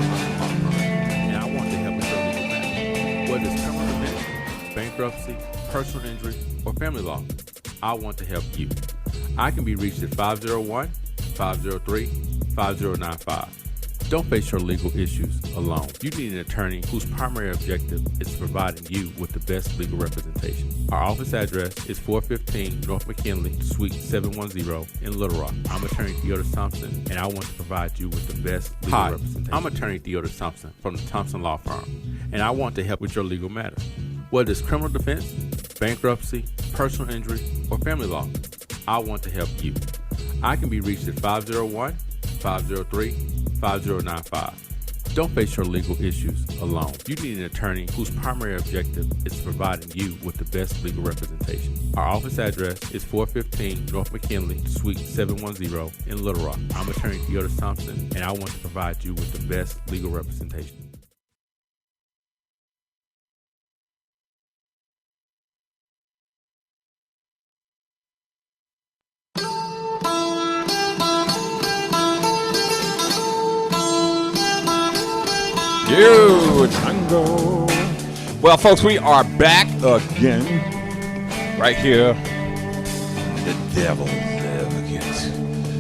And I want to help with your legal matter. Whether it's criminal defense, bankruptcy, personal injury, or family law, I want to help you. I can be reached at 501-503-5095. Don't face your legal issues alone. You need an attorney whose primary objective is providing you with the best legal representation. Our office address is 415 North McKinley, Suite 710 in Little Rock. I'm attorney Theodis Thompson, and I want to provide you with the best legal representation. I'm attorney Theodis Thompson from the Thompson Law Firm, and I want to help with your legal matters. Whether it's criminal defense, bankruptcy, personal injury, or family law, I want to help you. I can be reached at 501-503-5095. Don't face your legal issues alone. You need an attorney whose primary objective is providing you with the best legal representation. Our office address is 415 North McKinley, Suite 710 in Little Rock. I'm attorney Theodis Thompson, and I want to provide you with the best legal representation. Tango. Well, folks, we are back again right here at the Devil's Advocate.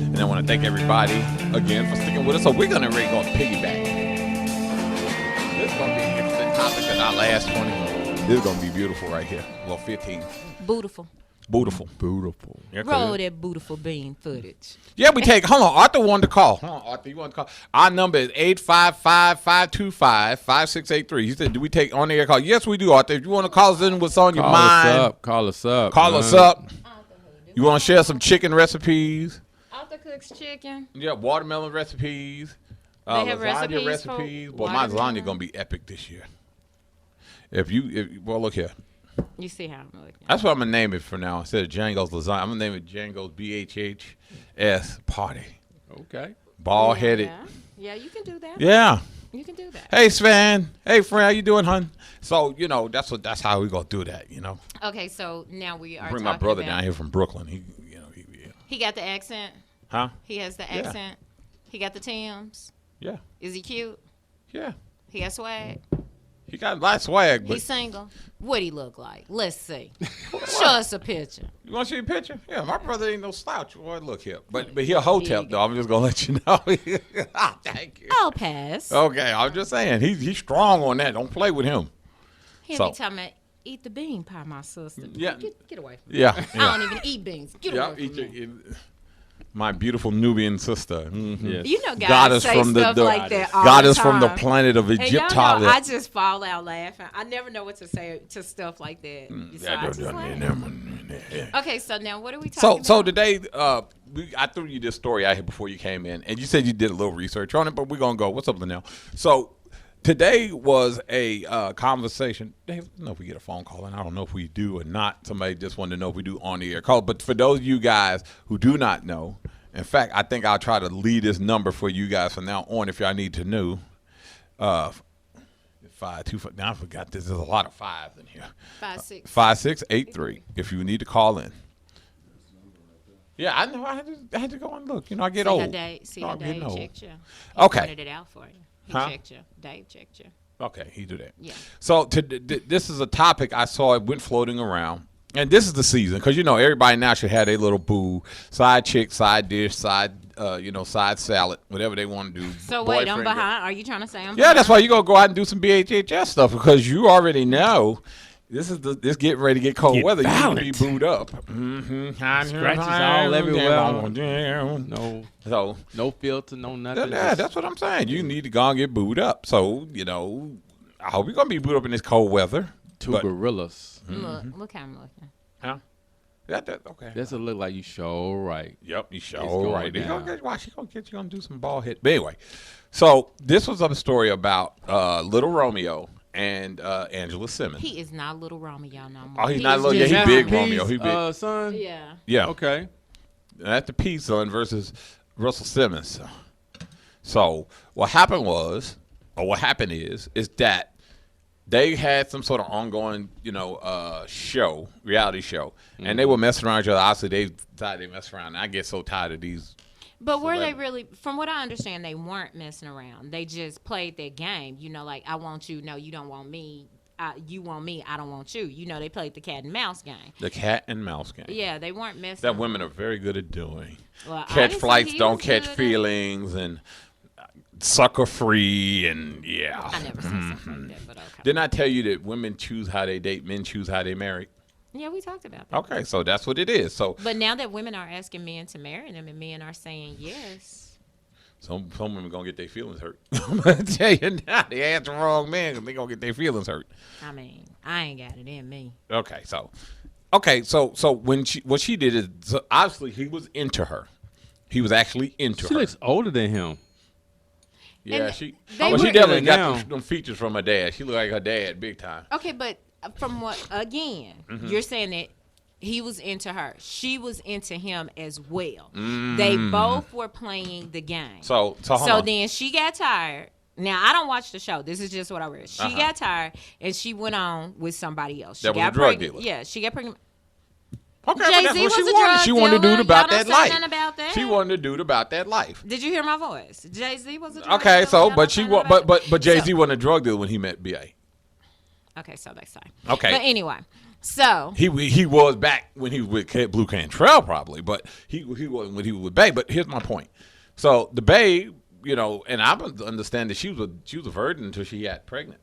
And I want to thank everybody again for sticking with us. So we're going to piggyback. This is going to be an interesting topic in our last 20 minutes. This is going to be beautiful right here. Well, 15. Beautiful. Beautiful. Roll that beautiful bean footage. Yeah, we take. Hold on, Arthur wanted to call. Hold on, Arthur, you want to call? Our number is 855-525-5683. He said, "Do we take on the air call?" Yes, we do, Arthur. If you want to call us in what's on your mind, Call us up. Call us up. You want to share some chicken recipes? Arthur cooks chicken. Yeah, watermelon recipes. They have lasagna recipes for Well, my lasagna watermelon. gonna be epic this year. Well, look here. You see how I'm looking. That's what I'm gonna name it for now. Instead of Django's lasagna, I'm gonna name it Django's BHHS party. Okay. Bald headed. Yeah, you can do that. Yeah. You can do that. Hey, Sven. Hey, friend. How you doing, hon? So, that's how we going to do that, Okay, so now we are Bring my talking brother about, down here from Brooklyn. He got the accent. Huh? He has the accent. He got the Timbs. Yeah. Is he cute? Yeah. He got swag. He got a lot of swag, but He's single. What he look like? Let's see. Show us a picture. you want to see a picture? Yeah, my brother ain't no slouch. Boy, look here. But he a hotep, though. I'm just going to let you know. Thank you. I'll pass. Okay, I'm just saying. He's strong on that. Don't play with him. He'll So- be talking about, eat the bean pie, my sister. Yeah. Get away from me. Yeah. I don't even eat beans. Get Yeah, away from me. my beautiful Nubian sister. Mm-hmm. Yes. You know, guys Goddess say from the stuff like that all goddess the from the time. planet of And y'all Egyptology. know, I just fall out laughing. I never know what to say to stuff like that. So I just laugh. Okay, so now what are we talking about? So today, I threw you this story out here before you came in, and you said you did a little research on it, but we're gonna go. What's up, Linnell? So today was a conversation. I don't know if we get a phone call, and I don't know if we do or not. Somebody just wanted to know if we do on the air call. But for those of you guys who do not know, in fact, I think I'll try to leave this number for you guys from now on if y'all need to know. 525. Now I forgot this. There's a lot of fives in here. 5683. If you need to call in. Yeah, I know. I had to go and look. I get old. See how Dave checked you. He Okay. pointed it out for you. He checked you. Dave checked you. Okay, he do that. Yeah. So this is a topic I saw. It went floating around. And this is the season because, everybody now should have their little boo, side chick, side dish, side salad, whatever they want to do. So wait, I'm Boyfriend, behind. Are you trying to say I'm behind? Yeah, that's why you going to go out and do some BHHS stuff because you already know this getting ready to get cold weather. violent. You can be booed up. Mm-hmm. Scratches all everywhere. No filter, no nothing. Yeah, that's what I'm saying. You need to go and get booed up. So, I hope you're going to be booed up in this cold weather. Two But- gorillas. Look how I'm looking. Huh? Okay. That's a look like you show right. Yep, you sure going right. down. Why she gonna get you gonna do some ball hit? But anyway, so this was a story about Little Romeo and Angela Simmons. He is not Little Romeo no more. Oh, he's He not is little. Yeah, just- he big Master Romeo. He P's, big. son. Yeah. Yeah. Okay. That's the P son versus Russell Simmons. So what happened is that they had some sort of ongoing, reality show, and they were messing around each other. Obviously, they decided they mess around. And I get so tired of these. But were they Celebrity. really, from what I understand, they weren't messing around. They just played their game. Like, I want you, no, you don't want me. You want me, I don't want you. They played the cat and mouse game. The cat and mouse game. Yeah, they weren't messing That around. women are very good at doing. Well, Catch honestly, flights, he don't was catch good at- feelings, and sucker free, and I never said something like that, but okay. Didn't I tell you that women choose how they date, men choose how they marry? Yeah, we talked about that. Okay, so that's what it is. So But now that women are asking men to marry them and men are saying yes. some women gonna get their feelings hurt. I'm gonna tell you now, they ask the wrong man because they gonna get their feelings hurt. I mean, I ain't got it in me. Okay, so when what she did is obviously he was into her. He was actually into She her. looks older than him. Yeah, And she they she were- definitely now. got them features from her dad. She looked like her dad big time. Okay, but from what, again, Mm-hmm. you're saying that he was into her. She was into him as well. Mm. They both were playing the game. So hold So on. then she got tired. Now, I don't watch the show. This is just what I read. She Uh-huh. got tired, and she went on with somebody else. She That was got a drug pregnant. dealer. Yeah, she got pregnant. Okay, but that's Jay-Z what she was a wanted. drug She wanted a dealer. dude about Y'all that don't say life. nothing about that. She wanted a dude about that life. Did you hear my voice? Jay-Z was a drug Okay, dealer. so Y'all but don't she say wa- nothing about but that? Jay-Z So- wasn't a drug dealer when he met BA. Okay, so they say. Okay. But anyway, so He was back when he was with Blue Cantrell probably, but he wasn't when he was with Bay. But here's my point. So the Bay, and I understand that she was a virgin until she got pregnant.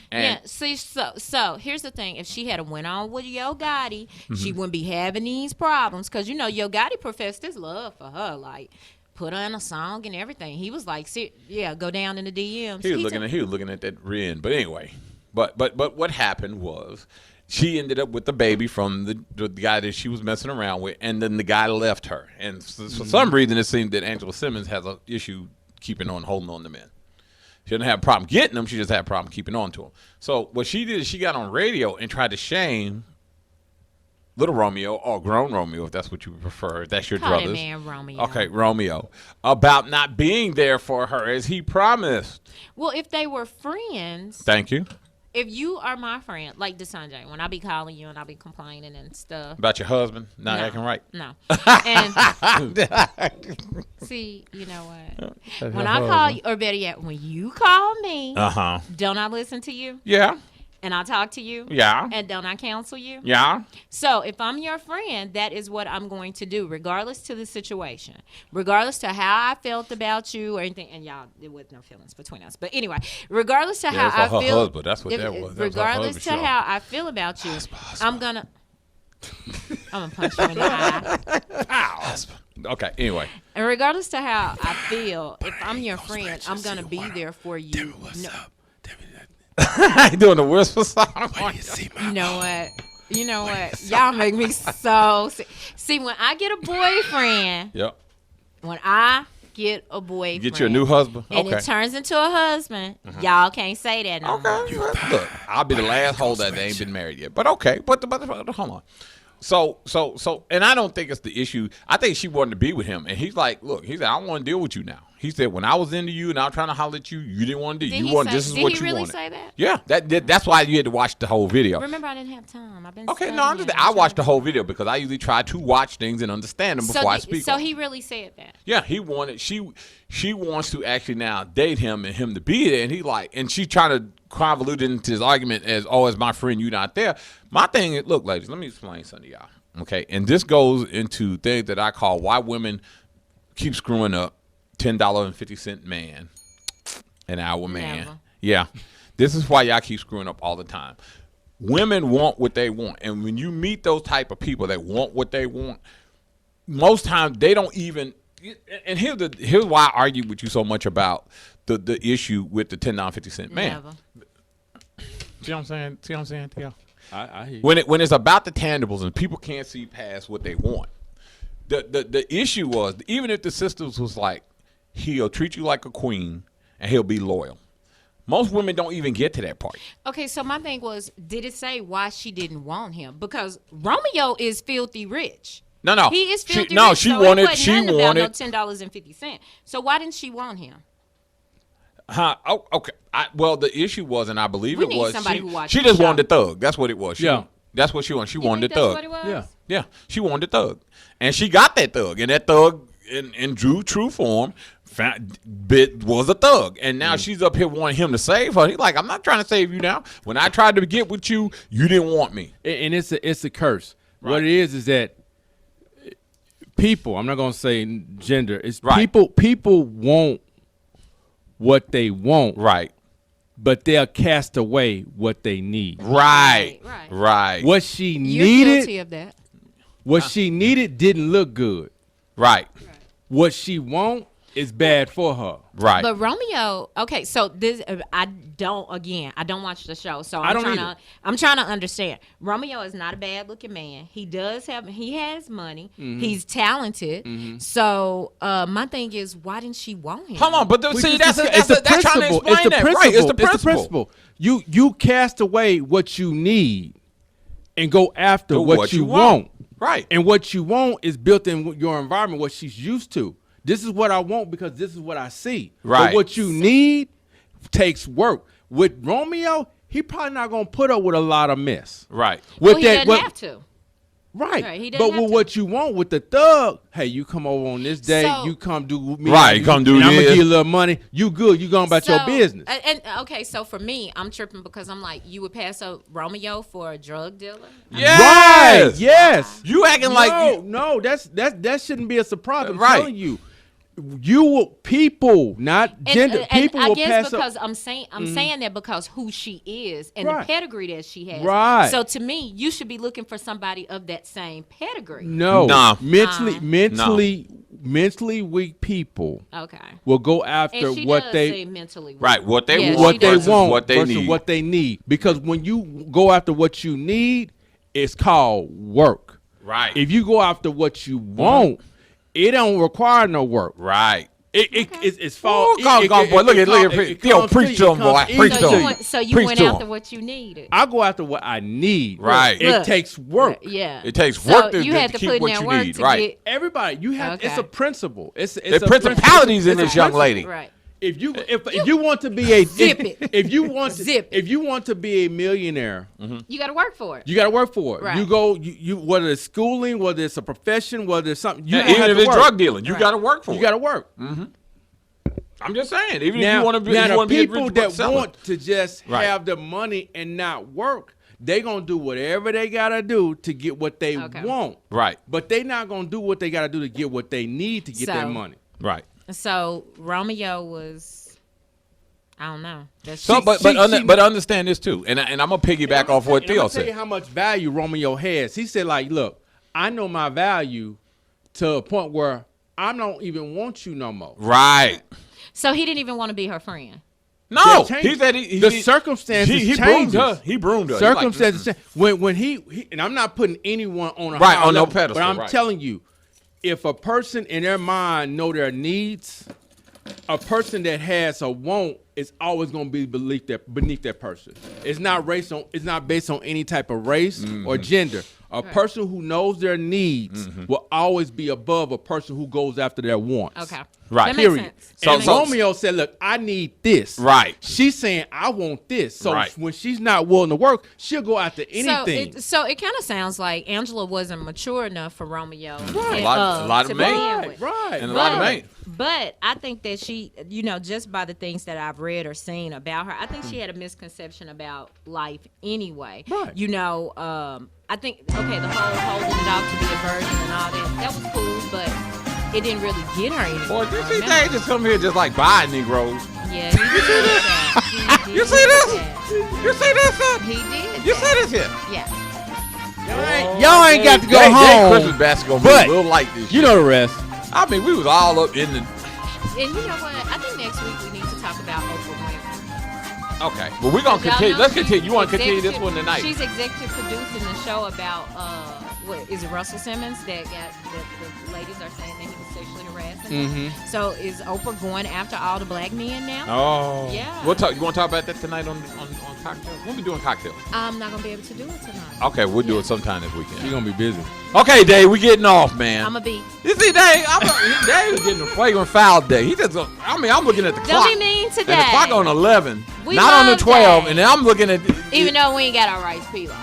And yeah, see, so here's the thing: if she had went on with Yo Gotti, she wouldn't be having these problems because Yo Gotti professed his love for her, like put her in a song and everything. He was like, go down in the DMs. he was looking at that Ren. But anyway, but what happened was she ended up with the baby from the guy that she was messing around with, and then the guy left her. And for some reason, it seemed that Angela Simmons has an issue holding on to men. She didn't have a problem getting them. She just had a problem keeping on to them. So what she did is she got on radio and tried to shame little Romeo or grown Romeo, if that's what you prefer, if that's your Call that druthers. man Romeo. Okay, Romeo, about not being there for her as he promised. Well, if they were friends, Thank you. if you are my friend, like DeSanjay, when I be calling you and I be complaining and stuff. About your husband not acting right. No. And see, you know what? When I call you, or better yet, when you call me, don't I listen to you? Yeah. And I talk to you? Yeah. And don't I counsel you? Yeah. So if I'm your friend, that is what I'm going to do, regardless to the situation, regardless to how I felt about you or anything. And y'all, there was no feelings between us. But anyway, regardless to how I feel, husband. That's what that was. Regardless to how I feel about you, I'm gonna punch you in the eye. Okay. Anyway. And regardless to how I feel, if I'm your friend, I'm gonna be there for you. Tell me what's up. I ain't doing the whisper song. You know what? You know what? Y'all make me so sick. See, when I get a boyfriend, Yep. when I get a boyfriend, Get you a new husband. and Okay. it turns into a husband, y'all can't say that no more. Okay. Look, I'll be the last hoe that ain't been married yet. But okay. But hold on. So, and I don't think it's the issue. I think she wanted to be with him, and he's like, look, he said, I don't want to deal with you now. He said, when I was into you and I was trying to holler at you, you didn't want to do. Did You he want say- this is did what he you really wanted. say that? Yeah, that's why you had to watch the whole video. Remember, I didn't have time. I've been Okay, studying. no, I'm just, I watched the whole video because I usually try to watch things and understand them before I speak. So on them. he really said that. Yeah, he wanted she wants to actually now date him and him to be there, and he like, and she trying to convolute into his argument as, oh, as my friend, you not there. My thing is, look, ladies, let me explain something to y'all. Okay, and this goes into things that I call why women keep screwing up. $10.50 man, an hour man. Never. Yeah, this is why y'all keep screwing up all the time. Women want what they want, and when you meet those type of people that want what they want, most times they don't even. And here's why I argue with you so much about the issue with the $10.50 man. Never. See what I'm saying? See what I'm saying? Yeah. I hear you. When it's about the tangibles and people can't see past what they want, the issue was, even if the sisters was like, he'll treat you like a queen and he'll be loyal. Most women don't even get to that part. Okay, so my thing was, did it say why she didn't want him? Because Romeo is filthy rich. No. He is filthy No, rich. she so wanted. it wasn't She nothing about wanted. no $10.50. So why didn't she want him? Huh? Oh, okay. Well, the issue was, and I believe We it need was, somebody who watched she the just show. wanted the thug. That's what it was. Yeah. That's what she wanted. She You wanted think the that's thug. what it was? Yeah. Yeah, she wanted the thug, and she got that thug, and that thug in true form was a thug, and now she's up here wanting him to save her. He's like, I'm not trying to save you now. When I tried to get with you, you didn't want me. And it's a curse. Right. What it is that people, I'm not going to say gender, it's Right. people want what they want, Right, but they'll cast away what they need. right, Right. right, What she You're guilty needed, of that. what she needed didn't look good. right, What she want is bad for her. right. But Romeo, okay, so this I don't watch the show, so I don't I'm trying to understand. Romeo is not a bad looking man. He has money. Mm-hmm. He's talented. So my thing is, why didn't she want him? Come on, but We see, just that's the trying to principle. explain It's the that. principle. Right, it's the It's the principle. principle. You cast away what you need and go after Do what you want. Right. And what you want is built in your environment, what she's used to. This is what I want because this is what I see. Right. But what you need takes work. With Romeo, he probably not going to put up with a lot of mess. Right. Well, With he doesn't have to. Right. Right, he doesn't But have with to. what you want with the thug, hey, you come over on this day, So- you come do with me. Right, come do and I'm going this. to give you a little money. You good. You going about your business. And okay, so for me, I'm tripping because I'm like, you would pass up Romeo for a drug dealer? Yes. Right. Yes. You acting like No, that shouldn't be a surprise. I'm Right. telling you. You will people, not gender. People I will guess pass because up. I'm saying that because who she is and Right. the pedigree that she has. Right. So to me, you should be looking for somebody of that same pedigree. No. Nah. Mentally weak people Okay. will go after And she what does they say mentally weak. Right, what they Yeah, want she what they does. versus want what they versus need. what they need. Because when you go after what you need, it's called work. Right. If you go after what you want, it don't require no work. Right. It's fall. Oh, come on, boy. Look at Theo, preach to him, boy. Preach to him. So you Preach went to after him. what you needed. I go after what I need. Right. It takes work. Yeah. It takes So work to you had to keep put in what that you work need. to Right. get. Everybody, you have. Okay. It's a principle. It's There's a principalities in principle. this young lady. Right. If you want to be a Zip it. if you want Zip it. if you want to be a millionaire, You got to work for it. you got to work for it. Right. You go you whether it's schooling, whether it's a profession, whether it's something. You Yeah, gonna even have if to it's work. drug dealing, you Right. got to work for You it. got to work. I'm just saying. Even if Now, you want to be, now you want the to be a people rich that bookseller. want to just Right. have the money and not work, they gonna do whatever they gotta do to get what they Okay. want. Right. But they not gonna do what they gotta do to get what they need to get So- their money. Right. So Romeo was, I don't know. That's So, but understand this too, and I'm gonna piggyback off what And I'm Theo gonna tell you said. how much value Romeo has. He said, like, look, I know my value to a point where I don't even want you no more. Right. so he didn't even want to be her friend. No, They he changed- said he the circumstances he broomed changes. her. He broomed her. Circumstances He like, change. When he and I'm not putting anyone on a Right, high on no level, pedestal, but I'm right. telling you, if a person in their mind know their needs, a person that has a want is always going to be beneath that person. It's not based on any type of race or gender. A person who knows their needs will always be above a person who goes after their wants. Okay. Right. That makes Period. sense. So- And so- Romeo said, look, I need this. Right. She's saying, I want this. So Right. when she's not willing to work, she'll go after anything. So it kind of sounds like Angela wasn't mature enough for Romeo. A lot to of men. begin with. Right. And a lot of men. But I think that she, just by the things that I've read or seen about her, I think she had a misconception about life anyway. Right. I think, okay, the whole holding it off to be a virgin and all that was cool, but it didn't really get her anywhere. Boy, you see remember? they just come here just like buying Negroes. Yeah, he did that. He You did see this? that. You see this? Son? He did. You that. see this here? Yeah. Y'all ain't got to go They home. Christmas basket gonna But be real light this You year. know the rest. I mean, we was all up in the. And you know what? I think next week we need to talk about Oprah Winfrey. Okay, well we're gonna Y'all continue. know Let's she's continue. You want to continue this executive- one tonight? She's executive producing the show about what is it, Russell Simmons that the ladies are saying that he was sexually harassing them. So is Oprah going after all the black men now? Oh, Yeah. We'll talk. You want to talk about that tonight on cocktail? We'll be doing cocktails. I'm not gonna be able to do it tonight. Okay, we'll do Yeah. it sometime this weekend. You're going to be busy. Okay, Dave, we getting off, man. I'm gonna be. You see, Dave, Dave is getting a flagrant foul day. He just, I'm looking at the Don't clock. be mean today. And the clock on 11, We not on the love 12, Dave. and then I'm looking at. Even though we ain't got our rice pilaf.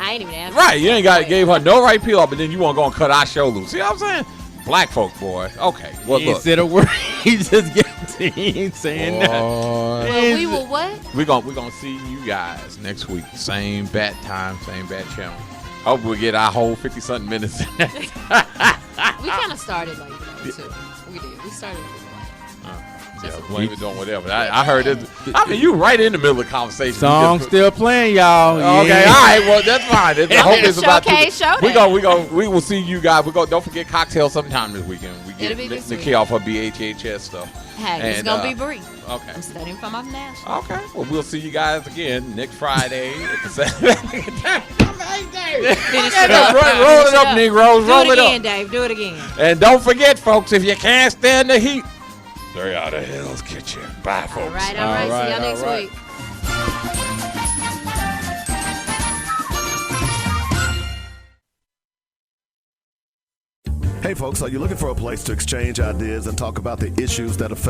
I ain't even asked. Right, you ain't gave her no right peel up, but then you want to go and cut our show loose. See what I'm saying? Black folk, boy. Okay, well, He ain't look. said a word. He just he ain't saying that. Well, we will what? We're gonna see you guys next week. Same bat time, same bat channel. Hope we get our whole 50-something minutes. We kind of started late though too. We did. We started late. Yeah, blame it on whatever. I heard it. I mean, you right in the middle of the conversation. Song You just- still playing, y'all. Okay, all right. Well, that's fine. I hope it's about Showcase, to. showdown. We will see you guys. Don't forget cocktails sometime this weekend. We get It'll be this Nakia week. off her BHHS stuff. Hey, it's And, gonna be brief. Okay. I'm studying for my national. Okay. Well, we'll see you guys again next Friday. Finish Roll it up. it up, Negroes. Do Roll it it again, up. Dave. Do it again. And don't forget, folks, if you can't stand the heat, stay out of Hell's Kitchen. Bye, folks. All right. See y'all next week. Hey folks, are you looking for a place to exchange ideas and talk about the issues that affect